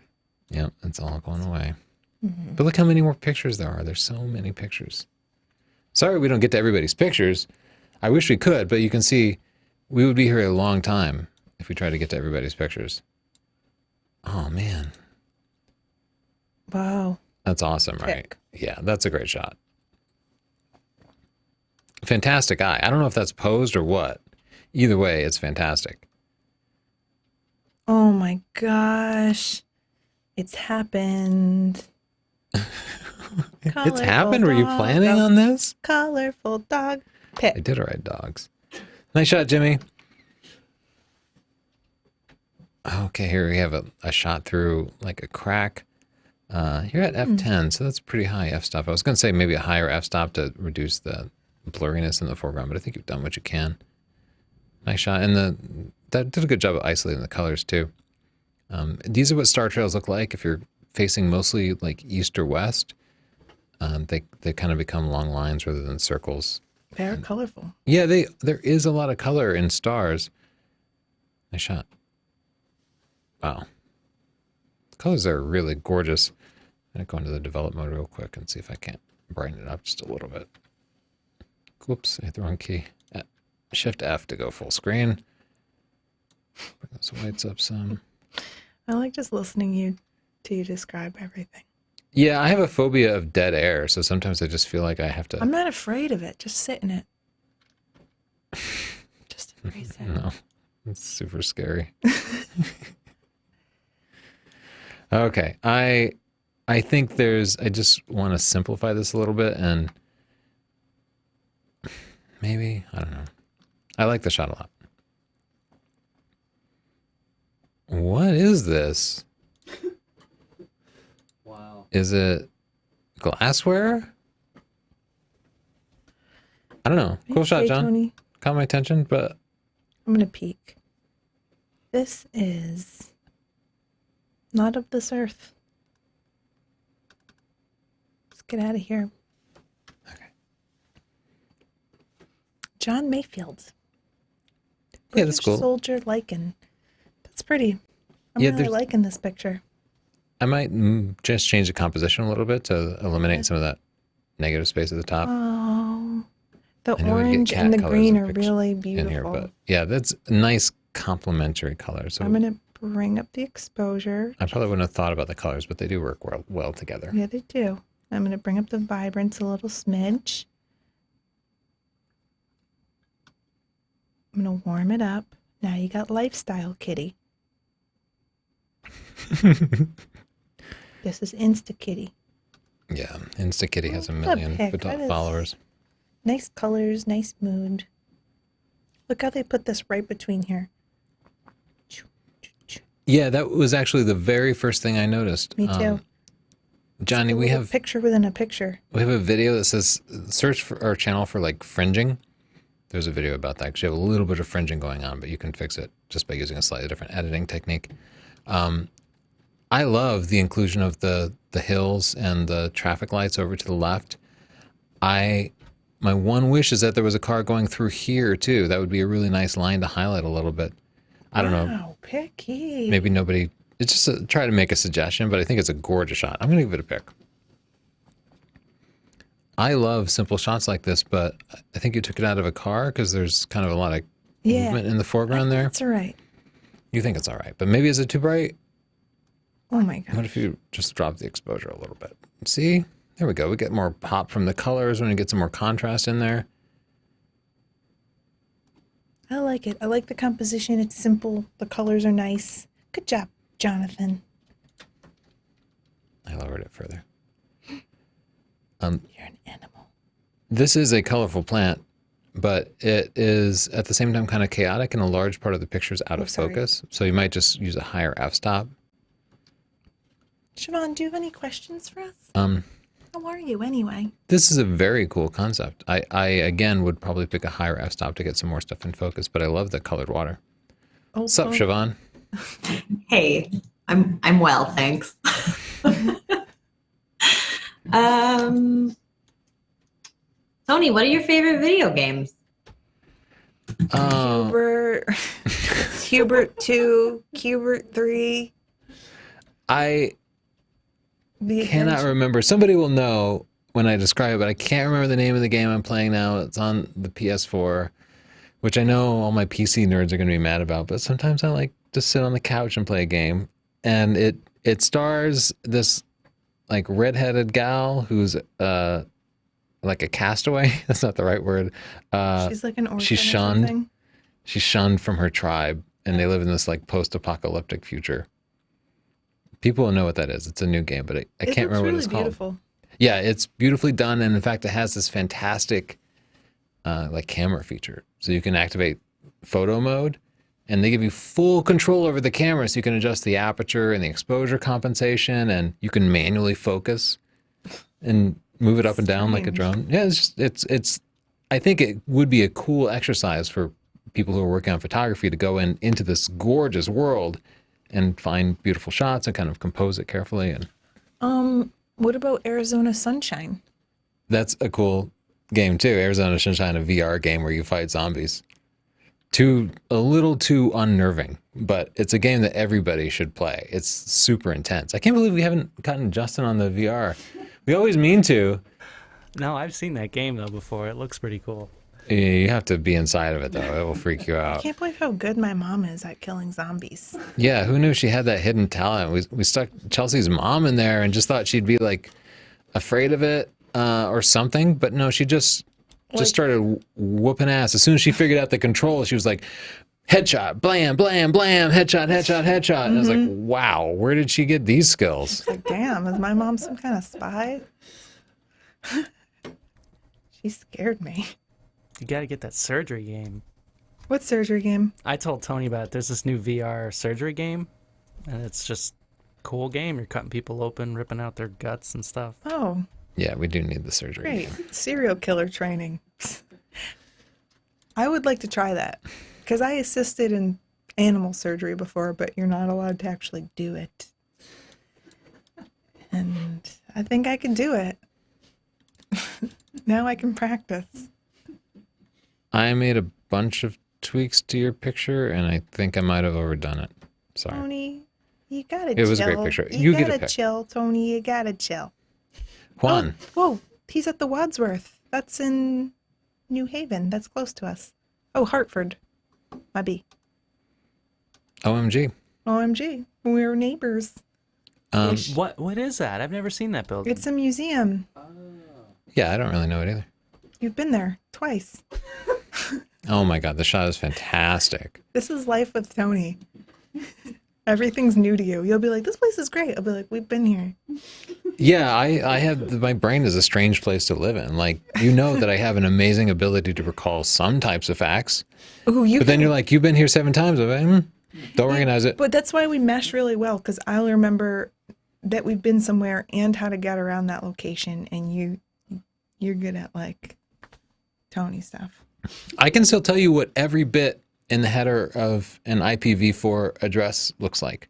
Yep, it's all going away. Mm-hmm. But look how many more pictures there are. There's so many pictures. Sorry we don't get to everybody's pictures. I wish we could, but you can see we would be here a long time if we tried to get to everybody's pictures. Oh man, Wow. that's awesome, right? Pick. Yeah, that's a great shot. Fantastic eye. I don't know if that's posed or what. Either way, it's fantastic. Oh my gosh. It's happened. It's happened. Were you Colorful planning dog. on this? Colorful dog. I Pick. did ride dogs. Nice shot, Jimmy. Okay, here we have a shot through like a crack. You're at F10, so that's pretty high f-stop. I was going to say maybe a higher f-stop to reduce the blurriness in the foreground, but I think you've done what you can. Nice shot. And that did a good job of isolating the colors too. These are what star trails look like if you're facing mostly like east or west. They kind of become long lines rather than circles. They're colorful. Yeah, there is a lot of color in stars. Nice shot. Wow. The colors are really gorgeous. I'm going to go into the develop mode real quick and see if I can't brighten it up just a little bit. Whoops, I hit the wrong key. Shift F to go full screen. Bring those whites up some. I like just listening to you describe everything. Yeah, I have a phobia of dead air, so sometimes I just feel like I have to. I'm not afraid of it. Just sit in it. Just embrace it. No, it's super scary. Okay, I think I just want to simplify this a little bit and maybe, I don't know. I like the shot a lot. What is this? Wow. Is it glassware? I don't know. Cool shot, Hey, John. Tony, Caught my attention, but I'm going to peek. This is not of this earth. Let's get out of here. Okay. John Mayfield. Yeah, that's British cool. Soldier lichen. That's pretty. I'm Yeah, really there's- liking this picture. I might just change the composition a little bit to eliminate some of that negative space at the top. Oh, the I know we'd get orange cat and the colors green and are pictures really in beautiful. here, but yeah, that's a nice complementary color. So I'm going to bring up the exposure. I probably wouldn't have thought about the colors, but they do work well together. Yeah, they do. I'm going to bring up the vibrance a little smidge. I'm going to warm it up. Now you got lifestyle kitty. This is Insta Kitty. Yeah, InstaKitty has a What a million pic. That is- followers. Nice colors, nice mood. Look how they put this right between here. Yeah, that was actually the very first thing I noticed. Me too. Johnny, A we little have picture within a picture. a video that says search for our channel for like fringing. There's a video about that because you have a little bit of fringing going on, but you can fix it just by using a slightly different editing technique. I love the inclusion of the hills and the traffic lights over to the left. My one wish is that there was a car going through here too. That would be a really nice line to highlight a little bit. I don't know. Wow, picky. Maybe nobody. It's just try to make a suggestion, but I think it's a gorgeous shot. I'm going to give it a pick. I love simple shots like this, but I think you took it out of a car because there's kind of a lot of movement in the foreground there. That's all right. You think it's all right, but maybe is it too bright? Oh my god. What if you just drop the exposure a little bit? See? There we go. We get more pop from the colors when you get some more contrast in there. I like it. I like the composition. It's simple. The colors are nice. Good job, Jonathan. I lowered it further. You're an animal. This is a colorful plant, but it is at the same time kind of chaotic, and a large part of the picture is out of sorry. focus. So you might just use a higher f-stop. Siobhan, do you have any questions for us? How are you anyway? This is a very cool concept. I again would probably pick a higher f-stop to get some more stuff in focus, but I love the colored water. Oh, What's up, oh, Siobhan? Hey, I'm well, thanks. Tony, what are your favorite video games? Hubert, Hubert 2, Hubert 3. I The cannot Adventure- remember. Somebody will know when I describe it, but I can't remember the name of the game I'm playing now. It's on the PS4, which I know all my PC nerds are going to be mad about, but sometimes I like to sit on the couch and play a game. And it stars this like redheaded gal who's like a castaway. That's not the right word. She's like an orphan she's or shunned. something. She's shunned from her tribe, and they live in this like post-apocalyptic future. People will know what that is. It's a new game, but I It can't looks remember what really it's called. beautiful. Yeah, it's beautifully done, and in fact, it has this fantastic like camera feature. So you can activate photo mode, and they give you full control over the camera, so you can adjust the aperture and the exposure compensation, and you can manually focus and move it up and down like a drone. Yeah, it's. I think it would be a cool exercise for people who are working on photography to go into this gorgeous world and find beautiful shots and kind of compose it carefully. And What about Arizona Sunshine? that's a cool game too. Arizona Sunshine, a VR game where you fight zombies. A little too unnerving, but it's a game that everybody should play. It's super intense. I can't believe we haven't gotten Justin on the VR. We always mean to. No, I've seen that game though before. It looks pretty cool. You have to be inside of it though. It will freak you I out. can't believe how good my mom is at killing zombies. Yeah, who knew she had that hidden talent? We stuck Chelsea's mom in there and just thought she'd be like afraid of it or something, but no, she just started whooping ass. As soon as she figured out the control, she was like, headshot, blam, blam, blam, headshot, headshot, headshot. And I was like, wow, where did she get these skills? It's like, damn, is my mom some kind of spy? She scared me. You got to get that surgery game. What surgery game? I told Tony about it. There's this new VR surgery game, and it's just a cool game. You're cutting people open, ripping out their guts and stuff. Oh, Yeah, we do need the surgery. great. Serial killer training. I would like to try that because I assisted in animal surgery before, but you're not allowed to actually do it. And I think I can do it. Now I can practice. I made a bunch of tweaks to your picture, and I think I might have overdone it. Sorry. Tony, You gotta It chill. was a great picture. You You get a gotta pick. chill, Tony. You gotta chill. Juan. Oh, he's at the Wadsworth. That's in New Haven. That's close to us. Oh, Hartford. Maybe. OMG. OMG. We're neighbors. Ish. What is that? I've never seen that building. It's a museum. Yeah, I don't really know it either. You've been there twice. Oh my God, the shot is fantastic. This is life with Tony. Everything's new to you. You'll be like, this place is great. I'll be like, we've been here. Yeah, I have, my brain is a strange place to live in. Like, you know that I have an amazing ability to recall some types of facts, Ooh, but then you're like, you've been here 7 times. I'm like, don't recognize it. But that's why we mesh really well, because I'll remember that we've been somewhere and how to get around that location, and you're good at like Tony stuff. I can still tell you what every bit in the header of an IPv4 address looks like.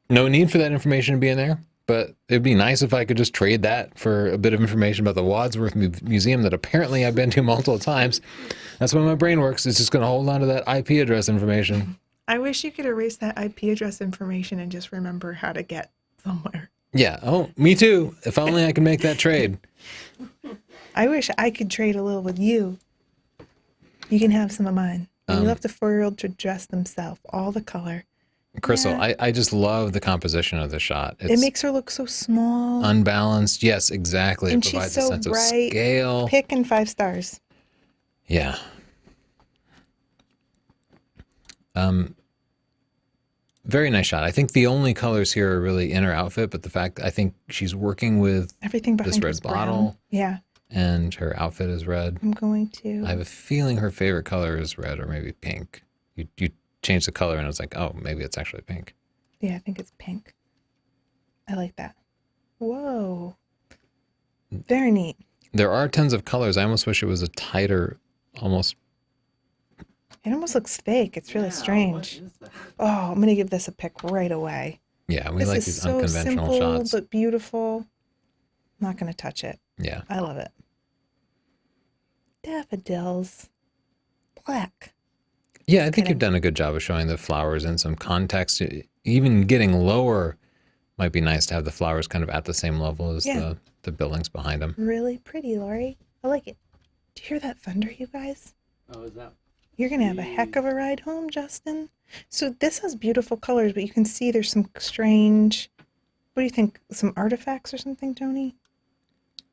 No need for that information to be in there, but it'd be nice if I could just trade that for a bit of information about the Wadsworth Museum that apparently I've been to multiple times. That's why my brain works. It's just going to hold on to that IP address information. I wish you could erase that IP address information and just remember how to get somewhere. Yeah. Oh, me too. If only I could make that trade. I wish I could trade a little with you. You can have some of mine. You left a 4-year-old to dress themselves, all the color. Crystal, Yeah. I just love the composition of the shot. It's It makes her look so small. unbalanced. Yes, exactly. And It provides she's so a sense bright. of scale. Pick and 5 stars. Yeah. Very nice shot. I think the only colors here are really in her outfit, but the fact I think she's working with Everything behind this her red is brown. bottle. Yeah, And her outfit is red. I'm going to. I have a feeling her favorite color is red or maybe pink. You changed the color and I was like, oh, maybe it's actually pink. Yeah, I think it's pink. I like that. Whoa. Very neat. There are tons of colors. I almost wish it was a tighter, almost. It almost looks fake. It's really strange. Oh, I'm going to give this a pick right away. Yeah, we This like is these so unconventional simple shots. but beautiful. Not going to touch it. Yeah. I love it. Daffodils. Black. Yeah, I think kinda- you've done a good job of showing the flowers in some context. Even getting lower might be nice to have the flowers kind of at the same level as Yeah. the buildings behind them. Really pretty, Lori. I like it. Do you hear that thunder, you guys? Oh, is that? You're going to have a heck of a ride home, Justin. So this has beautiful colors, but you can see there's some strange, what do you think, some artifacts or something, Tony?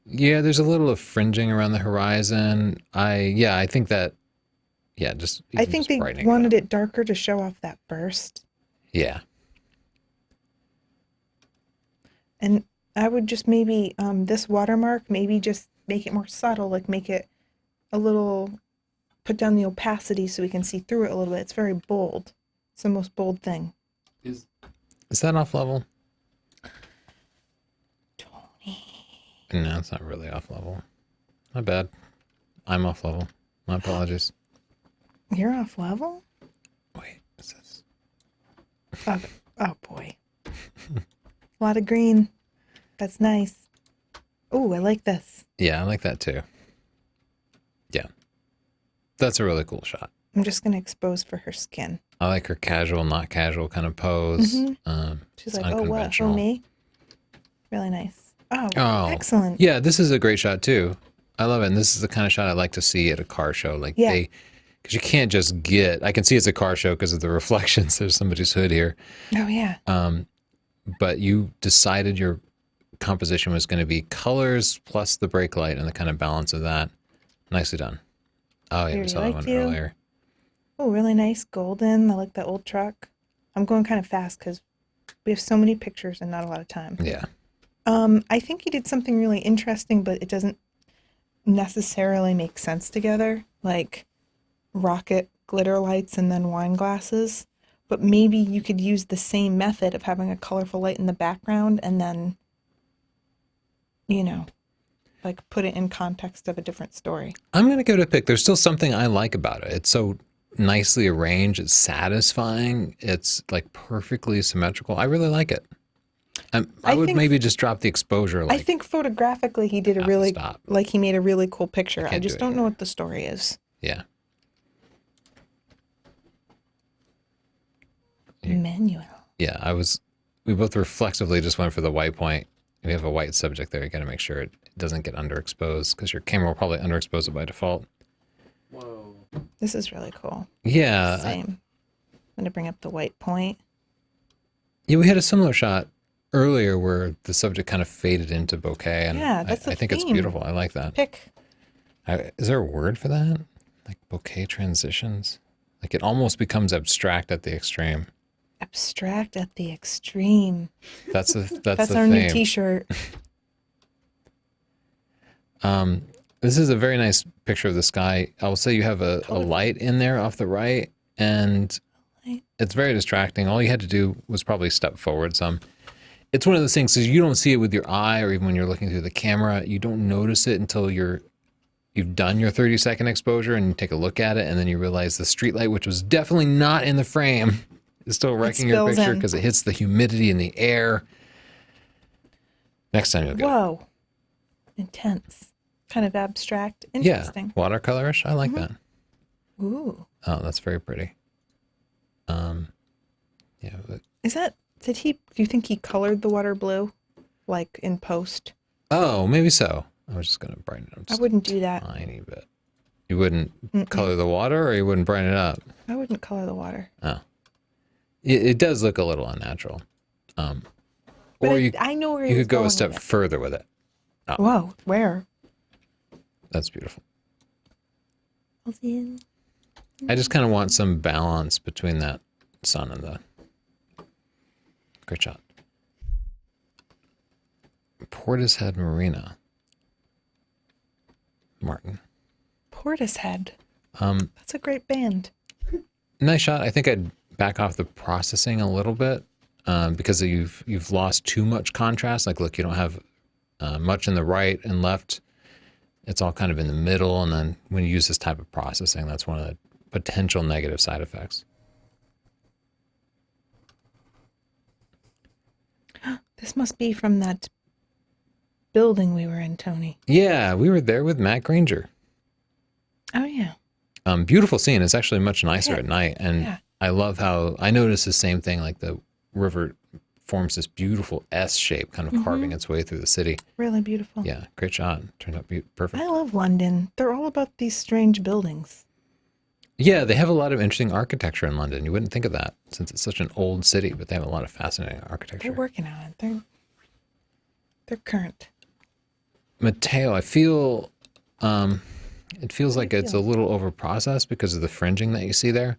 Yeah, there's a little of fringing around the horizon. I think that, just I even think just they brightening wanted up. it darker to show off that burst. Yeah. And I would just maybe, this watermark, maybe just make it more subtle, like make it a little, put down the opacity so we can see through it a little bit. It's very bold. It's the most bold thing. Is that off level? Tony. No, it's not really off level. My bad. I'm off level. My apologies. You're off level? Wait, is this? Oh boy. A lot of green. That's nice. Oh, I like this. Yeah, I like that too. Yeah. That's a really cool shot. I'm just going to expose for her skin. I like her casual, not casual kind of pose. Mhm. it's She's like, oh, what? Oh, unconventional. me? Really nice. Oh, Oh. excellent. Yeah, this is a great shot too. I love it. And this is the kind of shot I like to see at a car show. Like Yeah. because you can't just I can see it's a car show because of the reflections. There's somebody's hood here. Oh, yeah. But you decided your composition was going to be colors plus the brake light and the kind of balance of that. Nicely done. Oh, yeah, we Really saw that like one you. earlier. Oh, really nice. Golden. I like that old truck. I'm going kind of fast because we have so many pictures and not a lot of time. Yeah. I think he did something really interesting, but it doesn't necessarily make sense together. Like rocket glitter lights and then wine glasses. But maybe you could use the same method of having a colorful light in the background and then, like put it in context of a different story. I'm going to give it a pick. There's still something I like about it. It's so nicely arranged. It's satisfying. It's like perfectly symmetrical. I really like it. I would think- maybe just drop the exposure. I Like, think photographically he did a Have to really, stop. like he made a really cool picture. I can't do just it don't here. know what the story is. yeah. Emmanuel. Yeah, we both reflexively just went for the white point. If you have a white subject there, you got to make sure it doesn't get underexposed because your camera will probably underexpose it by default. Whoa. This is really cool. Yeah. Same. I'm going to bring up the white point. Yeah, we had a similar shot earlier where the subject kind of faded into bokeh. And Yeah, that's the I think it's theme. beautiful. I like that. Pick. Is there a word for that? Like bokeh transitions? Like it almost becomes abstract at the extreme. Abstract at the extreme. That's That's the our new theme. t-shirt. This is a very nice picture of the sky. I will say you have a light in there off the right, and it's very distracting. All you had to do was probably step forward some. It's one of those things because you don't see it with your eye, or even when you're looking through the camera, you don't notice it until you've done your 30-second exposure and you take a look at it, and then you realize the street light, which was definitely not in the frame, is still wrecking your spills picture in. because it hits the humidity in the air. Next time you'll get it. Whoa. Intense. Kind of abstract. Yeah, Interesting. watercolorish. I like that. Ooh. Oh, that's very pretty. Yeah, but, Do you think he colored the water blue? Like in post? oh, maybe so. I was just gonna brighten it up I just wouldn't do a that. tiny bit. You wouldn't color the water, or you wouldn't brighten it up. I wouldn't color the water. Oh, it does look a little unnatural. But Or you I know where you he could go a going step with it. further with it. Whoa, where? That's beautiful. I just kind of want some balance between that sun and the. Great shot. Portishead Marina. Martin. Portishead. That's a great band. Nice shot. I think I'd back off the processing a little bit because you've lost too much contrast. Like, look, you don't have much in the right and left. It's all kind of in the middle. And then when you use this type of processing, that's one of the potential negative side effects. This must be from that building we were in, Tony. Yeah, we were there with Matt Granger. Oh, yeah. Beautiful scene. It's actually much nicer Yeah. at night. And Yeah. I love how I noticed the same thing, like the river forms this beautiful S shape, kind of carving its way through the city. Really beautiful. Yeah, great shot. Turned out perfect. I love London. They're all about these strange buildings. Yeah, they have a lot of interesting architecture in London. You wouldn't think of that since it's such an old city, but they have a lot of fascinating architecture. They're working on it. They're current. Mateo, I feel it feels like it's a little over processed because of the fringing that you see there.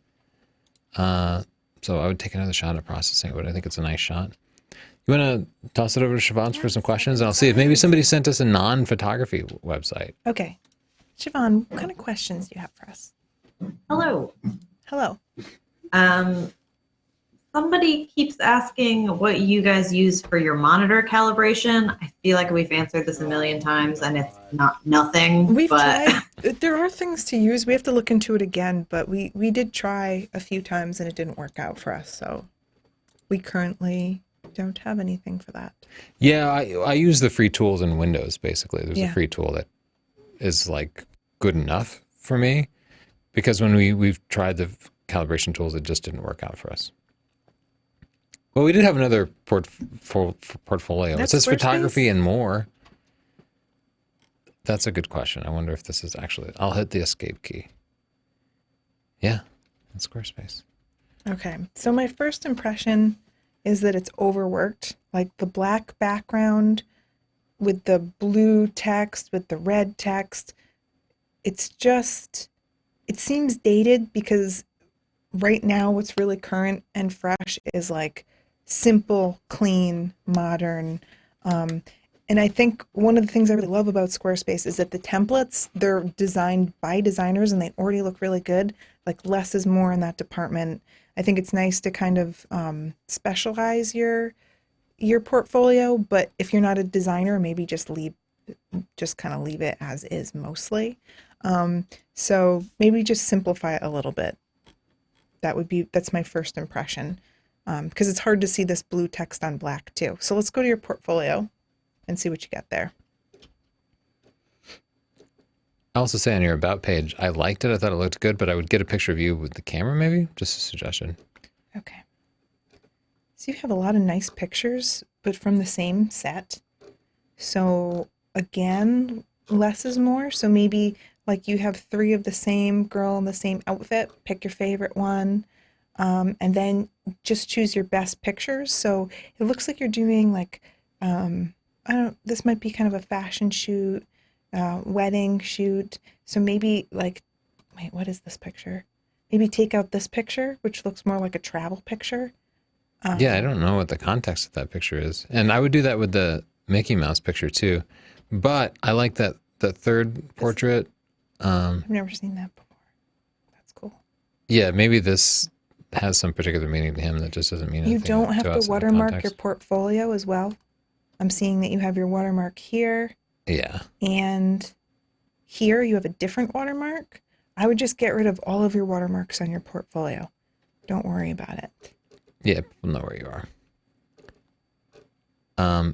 So I would take another shot at processing it, but I think it's a nice shot. You want to toss it over to Siobhan for some questions, and I'll see if maybe somebody sent us a non-photography website. Okay. Siobhan, what kind of questions do you have for us? Hello. Hello. Somebody keeps asking what you guys use for your monitor calibration. I feel like we've answered this a million times and it's nothing. We've but tried. There are things to use. We have to look into it again, but we did try a few times and it didn't work out for us. So we currently don't have anything for that. Yeah, I use the free tools in Windows, basically. There's a free tool that is like good enough for me because when we've tried the calibration tools, it just didn't work out for us. Well, we did have another portfolio. That's It says photography Squarespace? and more. That's a good question. I wonder if this is actually... I'll hit the escape key. Yeah, it's Squarespace. Okay. So my first impression is that it's overworked. Like the black background with the blue text, with the red text. It's just... It seems dated because right now what's really current and fresh is like simple, clean, modern. And I think one of the things I really love about Squarespace is that the templates, they're designed by designers and they already look really good. Like less is more in that department. I think it's nice to kind of specialize your portfolio, but if you're not a designer, maybe just kind of leave it as is mostly. So maybe just simplify it a little bit. That's my first impression. Because it's hard to see this blue text on black too. So let's go to your portfolio and see what you got there. I also say on your About page, I liked it. I thought it looked good, but I would get a picture of you with the camera maybe. Just a suggestion. Okay. So you have a lot of nice pictures, but from the same set. So again, less is more. So maybe like you have 3 of the same girl in the same outfit, pick your favorite one, and then just choose your best pictures. So it looks like you're doing like, this might be kind of a fashion shoot, wedding shoot. So maybe like, wait, what is this picture? Maybe take out this picture, which looks more like a travel picture. Yeah, I don't know what the context of that picture is. And I would do that with the Mickey Mouse picture too. But I like that the third portrait. I've never seen that before. That's cool. Yeah, maybe this has some particular meaning to him that just doesn't mean anything You don't have to to us in the watermark your context. portfolio as well. I'm seeing that you have your watermark here, Yeah. and here you have a different watermark. I would just get rid of all of your watermarks on your portfolio. Don't worry about it. Yeah, people know where you are.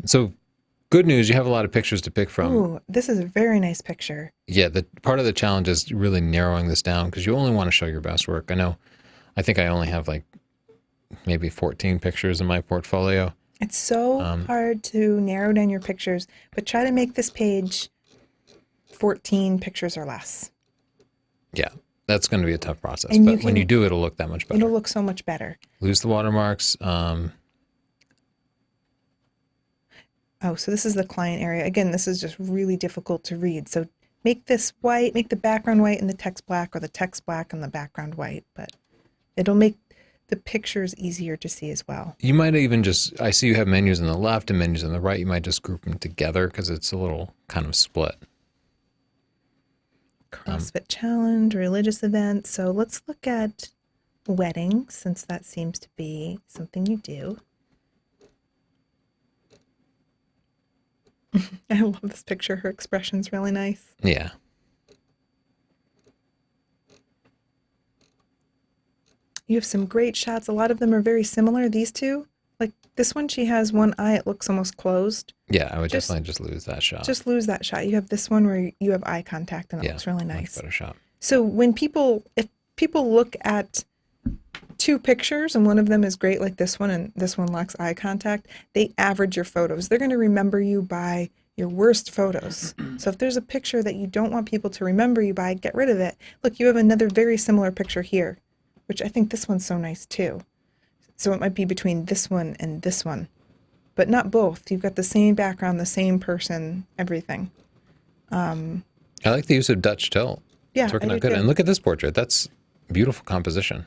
So good news, you have a lot of pictures to pick from. Ooh, this is a very nice picture. Yeah, the part of the challenge is really narrowing this down because you only want to show your best work. I think I only have like maybe 14 pictures in my portfolio. It's so hard to narrow down your pictures, but try to make this page 14 pictures or less. Yeah, that's going to be a tough process. And But when you do, it'll look that much better. It'll look so much better. Lose the watermarks. Oh, so this is the client area. Again, this is just really difficult to read. So make this white, make the background white and the text black, or the text black and the background white. But it'll make the pictures easier to see as well. You might even I see you have menus on the left and menus on the right. You might just group them together because it's a little kind of split. CrossFit challenge, religious events. So let's look at weddings, since that seems to be something you do. I love this picture. Her expression's really nice. Yeah. You have some great shots. A lot of them are very similar, these two. Like this one, she has one eye, it looks almost closed. Yeah, I would definitely just lose that shot. Just lose that shot. You have this one where you have eye contact and it looks really nice. Much better shot. So if people look at 2 pictures and one of them is great like this one and this one lacks eye contact, they average your photos. They're going to remember you by your worst photos. So if there's a picture that you don't want people to remember you by, get rid of it. Look, you have another very similar picture here, which I think this one's so nice too. So it might be between this one and this one, but not both. You've got the same background, the same person, everything. I like the use of Dutch tilt. Yeah, It's working I out do good. too. And look at this portrait. That's beautiful composition.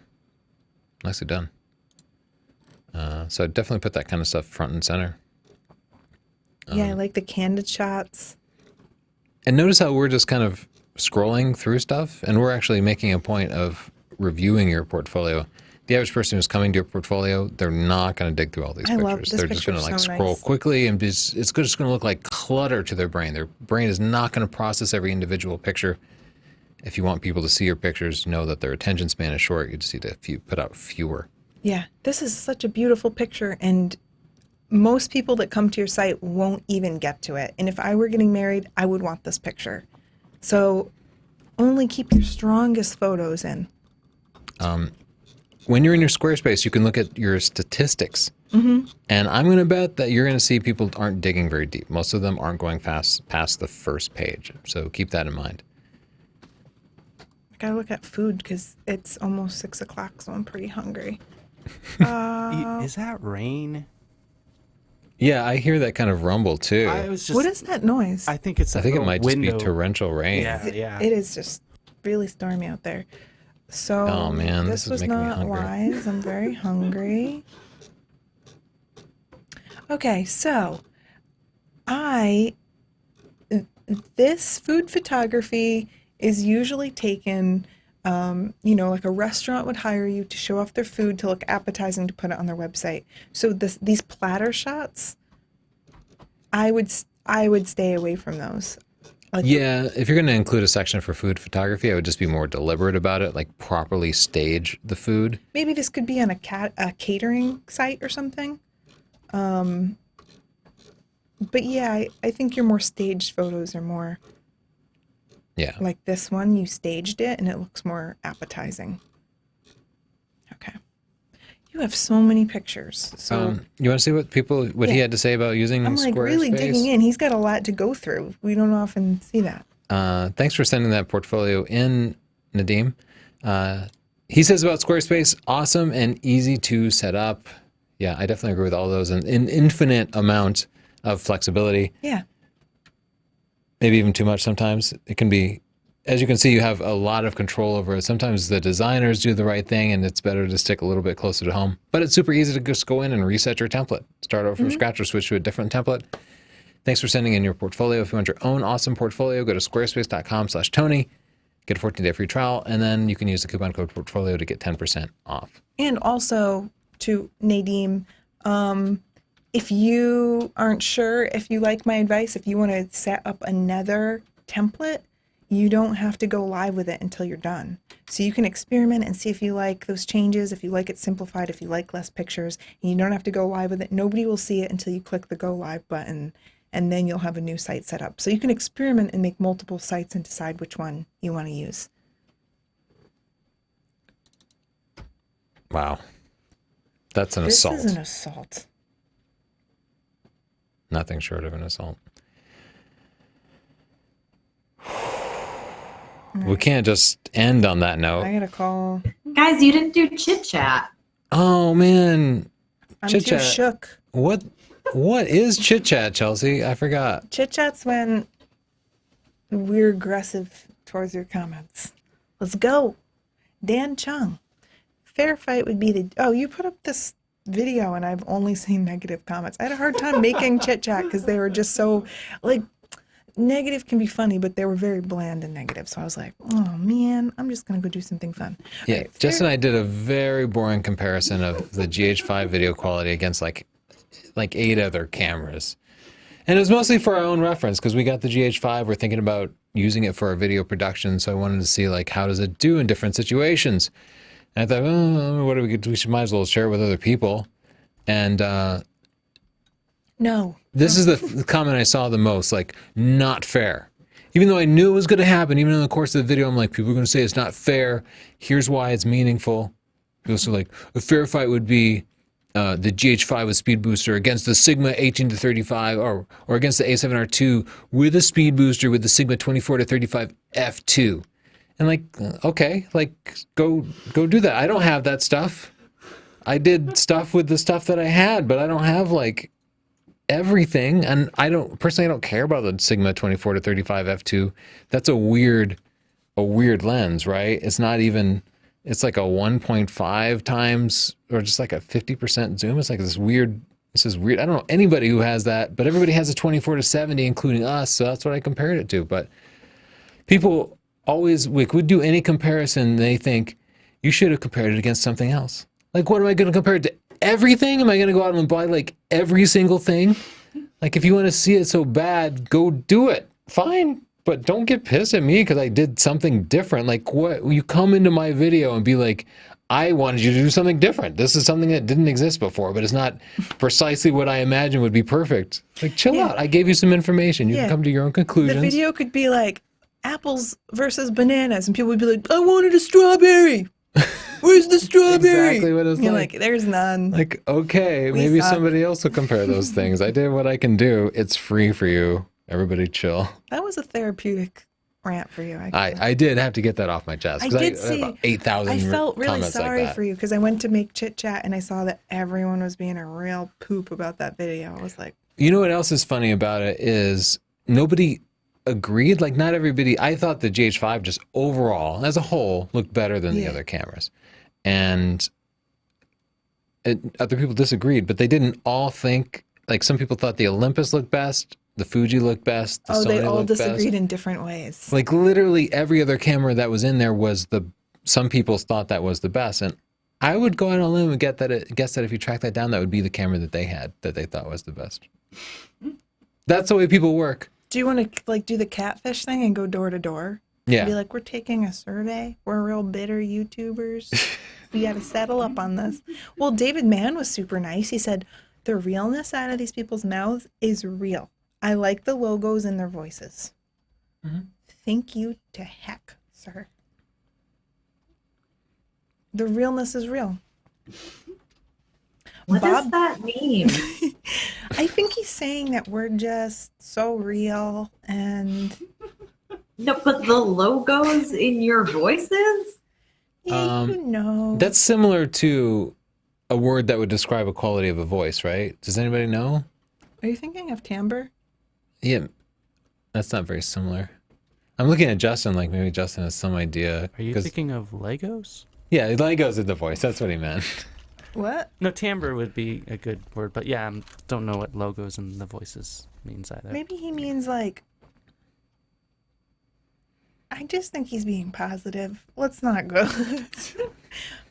Nicely done. So I'd definitely put that kind of stuff front and center. Yeah, I like the candid shots. And notice how we're just kind of scrolling through stuff and we're actually making a point of reviewing your portfolio. The average person who's coming to your portfolio, they're not going to dig through all these I love pictures. this They're just going to picture, like so scroll nice. quickly and it's just going to look like clutter to their brain. Their brain is not going to process every individual picture. If you want people to see your pictures, know that their attention span is short. You just need to put out fewer. Yeah, this is such a beautiful picture, and most people that come to your site won't even get to it. And if I were getting married, I would want this picture. So only keep your strongest photos in. When you're in your Squarespace, you can look at your statistics. Mm-hmm. And I'm going to bet that you're going to see people aren't digging very deep. Most of them aren't going past the first page. So keep that in mind. I gotta look at food because it's almost 6 o'clock, so I'm pretty hungry. Is that rain? Yeah, I hear that kind of rumble too. I was just. What is that noise? I think it's. I think it might window. just be torrential rain. Yeah, yeah. It is just really stormy out there. So Oh, man, this this is was making me not hungry. wise. I'm very hungry. Okay, so this food photography is usually taken, like a restaurant would hire you to show off their food to look appetizing to put it on their website. So these platter shots, I would stay away from those. Like, Yeah, if you're going to include a section for food photography, I would just be more deliberate about it, like properly stage the food. maybe this could be on a catering site or something. But yeah, I think your more staged photos are more Yeah. like this one. You staged it and it looks more appetizing. Okay. You have so many pictures. So You want to see what he had to say about using I'm like Squarespace? really digging in. He's got a lot to go through. We don't often see that. Thanks for sending that portfolio in, Nadim. He says about Squarespace, awesome and easy to set up. Yeah, I definitely agree with all those, and an infinite amount of flexibility. Yeah. Maybe even too much sometimes. It can be, as you can see, you have a lot of control over it. Sometimes the designers do the right thing, and it's better to stick a little bit closer to home. But it's super easy to just go in and reset your template. Start over from scratch or switch to a different template. Thanks for sending in your portfolio. If you want your own awesome portfolio, go to squarespace.com/Tony. Get a 14-day free trial, and then you can use the coupon code portfolio to get 10% off. And also to Nadim, if you aren't sure if you like my advice, if you want to set up another template, you don't have to go live with it until you're done. So you can experiment and see if you like those changes, if you like it simplified, if you like less pictures, and you don't have to go live with it. Nobody will see it until you click the go live button, and then you'll have a new site set up. So you can experiment and make multiple sites and decide which one you want to use. Wow. That's an assault. This is an assault. Nothing short of an assault. We can't just end on that note. I got to call. Guys, you didn't do chit chat. Oh, man. I'm Chit too chat. shook. What is chit chat, Chelsea? I forgot. Chit chat's when we're aggressive towards your comments. Let's go. Dan Chung. Fair fight would be the. Oh, you put up this video and I've only seen negative comments. I had a hard time making chit chat because they were just so like negative can be funny, but they were very bland and negative. So I was like, oh man, I'm just gonna go do something fun. Yeah, Okay, Jess and I did a very boring comparison of the GH5 video quality against like 8 other cameras. And it was mostly for our own reference because we got the GH5. We're thinking about using it for our video production. So I wanted to see like how does it do in different situations. And I thought, what do we do? We might as well share it with other people. And No. this is the comment I saw the most, like, not fair. Even though I knew it was going to happen, even in the course of the video, I'm like, people are going to say it's not fair. Here's why it's meaningful. People say, like, a fair fight would be the GH5 with speed booster against the Sigma 18 to 35, or against the A7R2 with a speed booster with the Sigma 24 to 35 F2. And like, okay, like, go do that. I don't have that stuff. I did stuff with the stuff that I had, but I don't have like everything. And I don't care about the Sigma 24 to 35 F2. That's a weird lens, right? It's not even, it's like a 1.5 times or just like a 50% zoom. It's like this is weird. I don't know anybody who has that, but everybody has a 24 to 70, including us. So that's what I compared it to. But people always, would do any comparison, they think you should have compared it against something else. Like, what am I going to compare it to? Everything? Am I going to go out and buy like every single thing? Like, if you want to see it so bad, go do it. Fine. But don't get pissed at me because I did something different. Like, what? You come into my video and be like, I wanted you to do something different. This is something that didn't exist before, but it's not precisely what I imagined would be perfect. Like, chill out. I gave you some information. You can come to your own conclusions. The video could be like apples versus bananas, and people would be like, I wanted a strawberry. Where's the strawberry? Exactly what it's You're like. There's none. Like, okay, We maybe suck. somebody else will compare those things. I did what I can do. It's free for you. Everybody chill. That was a therapeutic rant for you. I did have to get that off my chest. I 'cause did have see. about 8,000 I felt really comments sorry like that. for you because I went to make chit chat and I saw that everyone was being a real poop about that video. I was like, You know what else is funny about it is nobody agreed. Like, not everybody. I thought the GH5 just overall, as a whole, looked better than the other cameras. And other people disagreed, but they didn't all think, like, some people thought the Olympus looked best, the Fuji looked best, the Sony they all looked disagreed best. in different ways. Like, literally every other camera that was in there was some people thought that was the best. And I would go out on a limb and guess that if you track that down, that would be the camera that they had that they thought was the best. That's the way people work. Do you want to like do the catfish thing and go door to door? Yeah. Be like, we're taking a survey. We're real bitter YouTubers. We got to settle up on this. Well, David Mann was super nice. He said, the realness out of these people's mouths is real. I like the logos and their voices. Mhm. Thank you to heck, sir. The realness is real. What does Bob, that mean? I think he's saying that we're just so real and No, but the logos in your voices? yeah, you know. That's similar to a word that would describe a quality of a voice, right? Does anybody know? Are you thinking of timbre? Yeah, that's not very similar. I'm looking at Justin, like maybe Justin has some idea. Are you 'cause- thinking of Legos? Yeah, Legos in the voice. That's what he meant. What? No, timbre would be a good word, but yeah, I don't know what logos and the voices means either. Maybe he means like. I just think he's being positive. Let's not go.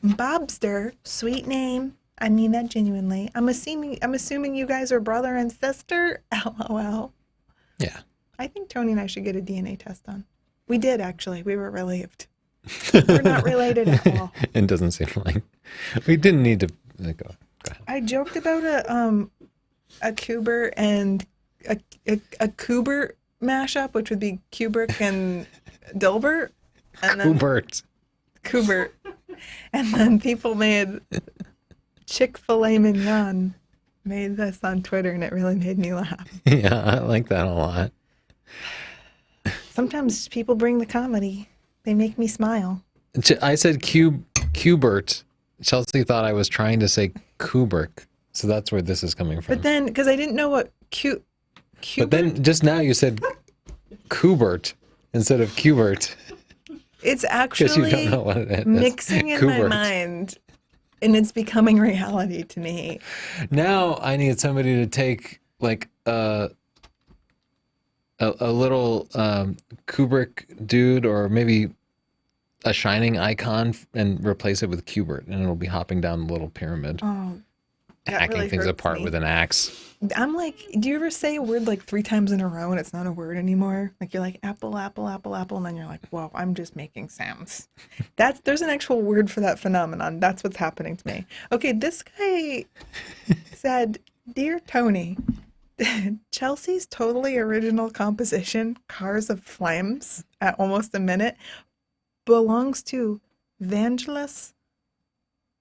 Bobster, sweet name. I mean that genuinely. I'm assuming you guys are brother and sister. LOL. Yeah. I think Tony and I should get a DNA test done. We did actually. We were relieved. We're not related at all. It doesn't seem like we didn't need to go. Go ahead. I joked about a Kuber and a Kuber mashup, which would be Kubrick and Dilbert, and then Kubert. Kuber, and then people made Chick-fil-A Mignon made this on Twitter, and it really made me laugh. Yeah, I like that a lot. Sometimes people bring the comedy; they make me smile. I said Kubert. Chelsea thought I was trying to say Kubrick, so that's where this is coming from. But then, because I didn't know what But then just now you said Kubert instead of Kubert it's because you don't actually know what it is. mixing in my Kubert. mind, and it's becoming reality to me. Now I need somebody to take like a little Kubrick dude or maybe a shining icon and replace it with Kubert, and it'll be hopping down the little pyramid, Oh, that hacking really things hurts apart me. with an axe. I'm like, do you ever say a word like 3 times in a row and it's not a word anymore? Like you're like apple, apple, apple, apple, and then you're like, whoa, I'm just making sounds. There's an actual word for that phenomenon. That's what's happening to me. Okay, this guy said, "Dear Tony, Chelsea's totally original composition, Cars of Flames, at almost a minute, belongs to Vangelis.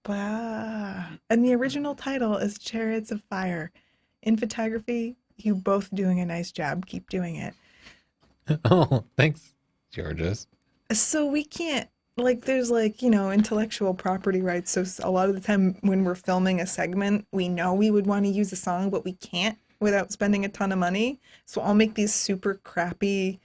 Blah. And the original title is Chariots of Fire. In photography, you both doing a nice job. Keep doing it." Oh, thanks, Georges. So we can't, like, there's like, intellectual property rights. So a lot of the time when we're filming a segment, we know we would want to use a song, but we can't without spending a ton of money. So I'll make these super crappy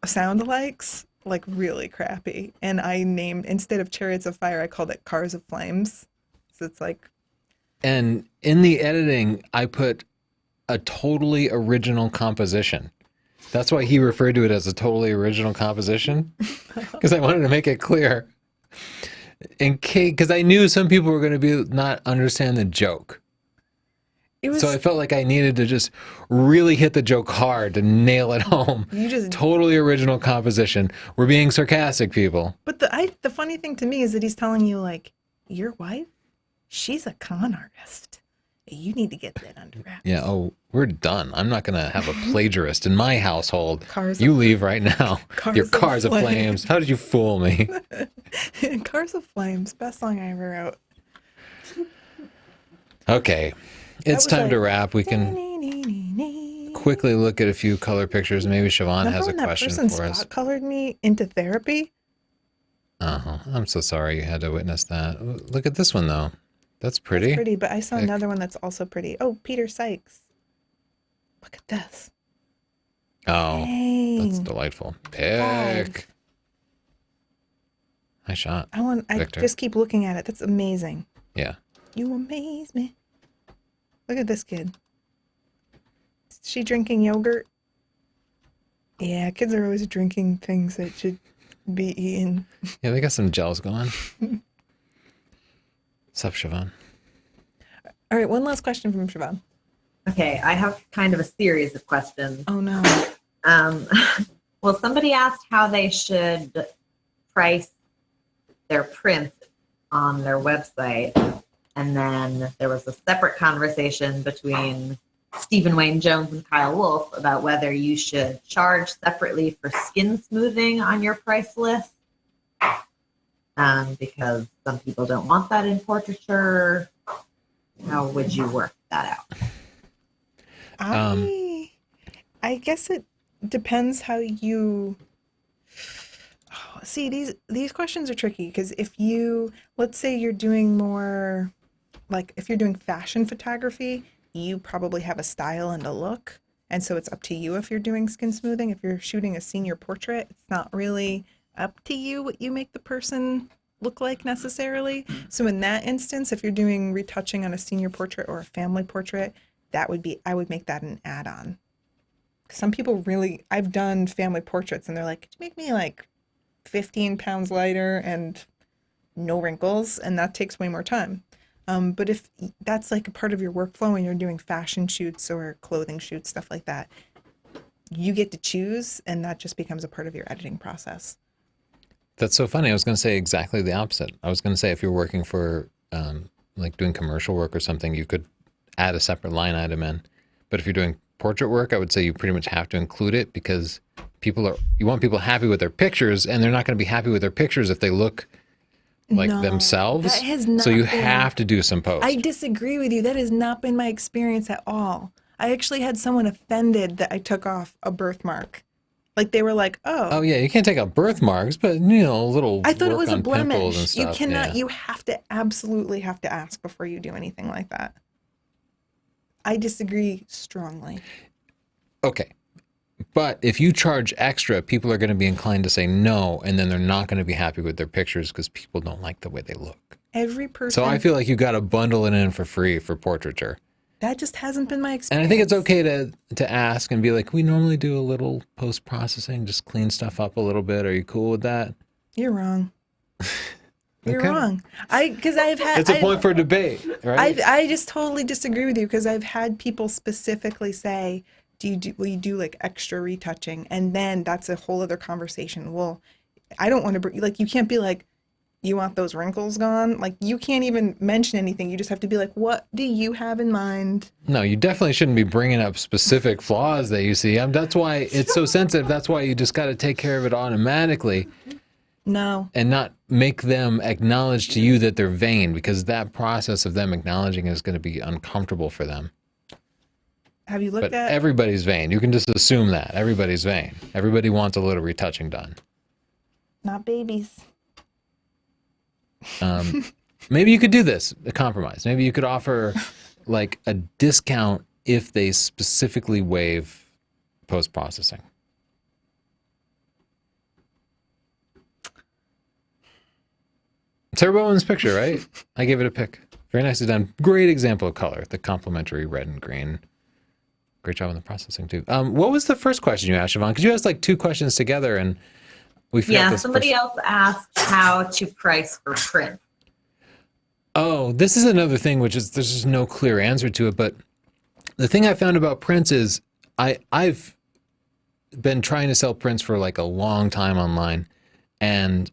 sound alikes, like really crappy. And I named, instead of Chariots of Fire, I called it Cars of Flames. So it's like, And in the editing, I put a totally original composition. That's why he referred to it as a totally original composition, because I wanted to make it clear. In case, because I knew some people were going to be not understand the joke, it was, so I felt like I needed to just really hit the joke hard to nail it home. you just, Totally original composition. We're being sarcastic, people. but the funny thing to me is that he's telling you, like, your wife, she's a con artist. You need to get that under wraps. Yeah. Oh, we're done. I'm not going to have a plagiarist in my household. Cars You of- leave right now. Cars Your of cars of Flames. flames. How did you fool me? Cars of Flames, best song I ever wrote. Okay. It's was time like- to wrap. We can quickly look at a few color pictures. Maybe Siobhan Remember has a when that question person for us. spot colored me into therapy? Uh-huh. I'm so sorry you had to witness that. Look at this one, though. That's pretty. It's pretty, but I saw Pick. another one that's also pretty. Oh, Peter Sykes. Look at this. Oh, that's Dang. delightful. Five. Pick. Nice shot. I Victor. just keep looking at it. That's amazing. Yeah. You amaze me. Look at this kid. Is she drinking yogurt? Yeah, kids are always drinking things that should be eaten. Yeah, they got some gels going. Sup, Siobhan? All right, one last question from Siobhan. Okay, I have kind of a series of questions. Oh no. Well, somebody asked how they should price their prints on their website. And then there was a separate conversation between Stephen Wayne Jones and Kyle Wolf about whether you should charge separately for skin smoothing on your price list. Because some people don't want that in portraiture. How would you work that out? I guess it depends how you see these questions are tricky because if you let's say you're doing more like if you're doing fashion photography, you probably have a style and a look. And so it's up to you if you're doing skin smoothing. If you're shooting a senior portrait, it's not really up to you what you make the person look like necessarily. So in that instance, if you're doing retouching on a senior portrait or a family portrait, I would make that an add-on. Some people really, I've done family portraits and they're like, could you make me like 15 pounds lighter and no wrinkles? And that takes way more time. But if that's like a part of your workflow when you're doing fashion shoots or clothing shoots, stuff like that, you get to choose and that just becomes a part of your editing process. That's so funny. I was going to say exactly the opposite. I was going to say if you're working for like doing commercial work or something, you could add a separate line item in. But if you're doing portrait work, I would say you pretty much have to include it because you want people happy with their pictures, and they're not going to be happy with their pictures if they look like themselves. That has not so you been, have to do some post. I disagree with you. That has not been my experience at all. I actually had someone offended that I took off a birthmark. Like they were like, "Oh, yeah, you can't take out birthmarks, but a little." I thought it work was a on pimples and blemish. You stuff. cannot. Yeah. You have to absolutely have to ask before you do anything like that. I disagree strongly. Okay. But if you charge extra, people are going to be inclined to say no, and then they're not going to be happy with their pictures because people don't like the way they look. Every person. So I feel like you got to bundle it in for free for portraiture. That just hasn't been my experience. And I think it's okay to ask and be like, we normally do a little post-processing, just clean stuff up a little bit. Are you cool with that? You're wrong. You're Okay. wrong. Because I've had. It's a point for debate, right? I just totally disagree with you because I've had people specifically say, will you do like extra retouching? And then that's a whole other conversation. Well, I don't want to, like, you can't be like, you want those wrinkles gone? Like, you can't even mention anything. You just have to be like, what do you have in mind? No, you definitely shouldn't be bringing up specific flaws that you see. That's why it's so sensitive. That's why you just got to take care of it automatically. No. And not make them acknowledge to you that they're vain, because that process of them acknowledging is going to be uncomfortable for them. Have you looked But at? everybody's vain. You can just assume that. Everybody's vain. Everybody wants a little retouching done. Not babies. Maybe you could do this, a compromise. Maybe you could offer like a discount if they specifically waive post-processing. Turbo Owen's picture, right? I gave it a pick. Very nicely done. Great example of color. The complementary red and green. Great job on the processing too. What was the first question you asked, Siobhan? Because you asked like two questions together and we forgot Yeah, this somebody first. else asked how to price for print. Oh, this is another thing which is there's just no clear answer to it. But the thing I found about prints is I've been trying to sell prints for like a long time online, and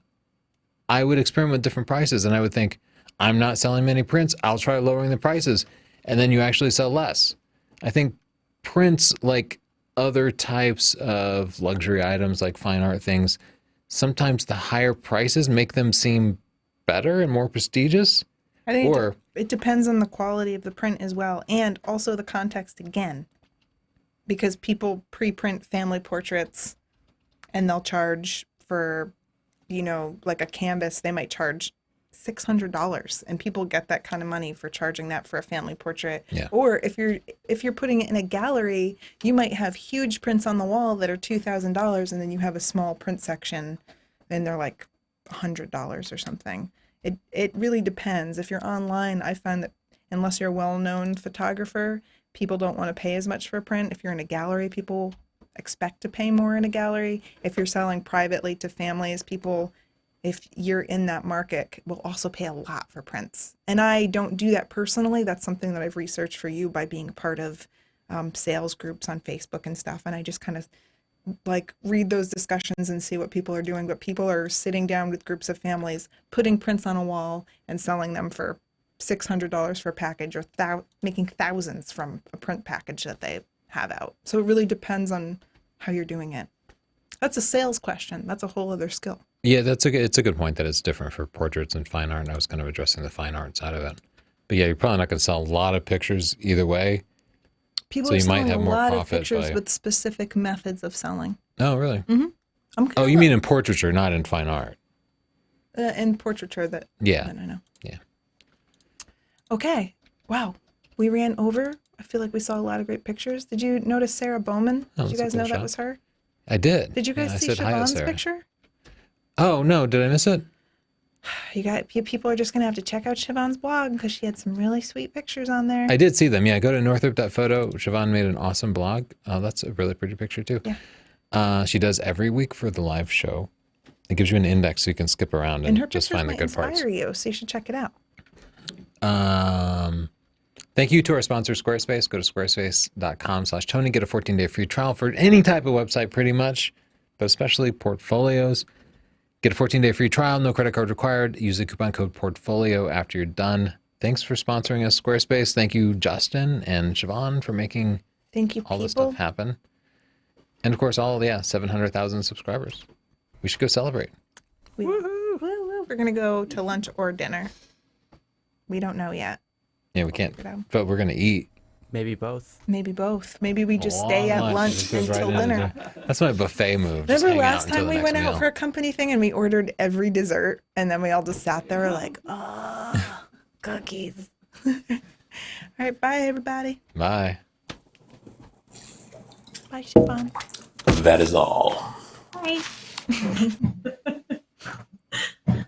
I would experiment with different prices, and I would think, I'm not selling many prints, I'll try lowering the prices, and then you actually sell less. I think prints, like other types of luxury items like fine art things, sometimes the higher prices make them seem better and more prestigious. I think Or it depends on the quality of the print as well, and also the context again. Because people pre-print family portraits and they'll charge for, like a canvas, they might charge $600, and people get that kind of money for charging that for a family portrait. Yeah. Or if you're putting it in a gallery, you might have huge prints on the wall that are $2,000, and then you have a small print section and they're like $100 or something. It really depends. If you're online, I find that unless you're a well-known photographer, people don't want to pay as much for print. If you're in a gallery, people expect to pay more in a gallery. If you're selling privately to families, people, if you're in that market, will also pay a lot for prints. And I don't do that personally. That's something that I've researched for you by being a part of sales groups on Facebook and stuff. And I just kind of like read those discussions and see what people are doing. But people are sitting down with groups of families, putting prints on a wall and selling them for $600 for a package, or making thousands from a print package that they have out. So it really depends on how you're doing it. That's a sales question. That's a whole other skill. yeah, it's a good point that it's different for portraits and fine art. And I was kind of addressing the fine art side of it. But yeah, you're probably not going to sell a lot of pictures either way. People So are you might selling have a more lot of profit pictures by- with specific methods of selling. Oh, really? I'm Oh, you mean in portraiture, not in fine art? in portraiture that Yeah. I don't know. Yeah. Okay. Wow. We ran over. I feel like we saw a lot of great pictures. Did you notice Sarah Bowman? Oh, Did you that's a guys cool know that shot. was her? I did. Did you guys I see said hi to Siobhan's Sarah. picture? Oh, no. Did I miss it? People are just gonna have to check out Siobhan's blog because she had some really sweet pictures on there. I did see them. Yeah, go to northrup.photo. Siobhan made an awesome blog. That's a really pretty picture, too. Yeah. She does every week for the live show. It gives you an index so you can skip around And her and just pictures find the might good parts. inspire you, so you should check it out. Thank you to our sponsor, Squarespace. Go to squarespace.com/Tony. Get a 14-day free trial for any type of website, pretty much, but especially portfolios. Get a 14-day free trial, no credit card required. Use the coupon code PORTFOLIO after you're done. Thanks for sponsoring us, Squarespace. Thank you, Justin and Siobhan, for making Thank you, all this people. stuff happen. And of course, 700,000 subscribers. We should go celebrate. Woo, woo. We're gonna go to lunch or dinner. We don't know yet. Yeah, we can't, Figure it out. but we're going to eat. Maybe both. Maybe both. Maybe we just Oh, stay at lunch. lunch Just goes until right into dinner. That's my buffet move. Just Remember hang out last until time the we next went out meal. for a company thing and we ordered every dessert and then we all just sat there like, oh, cookies. All right, bye everybody. Bye. Bye, Siobhan. That is all. Bye.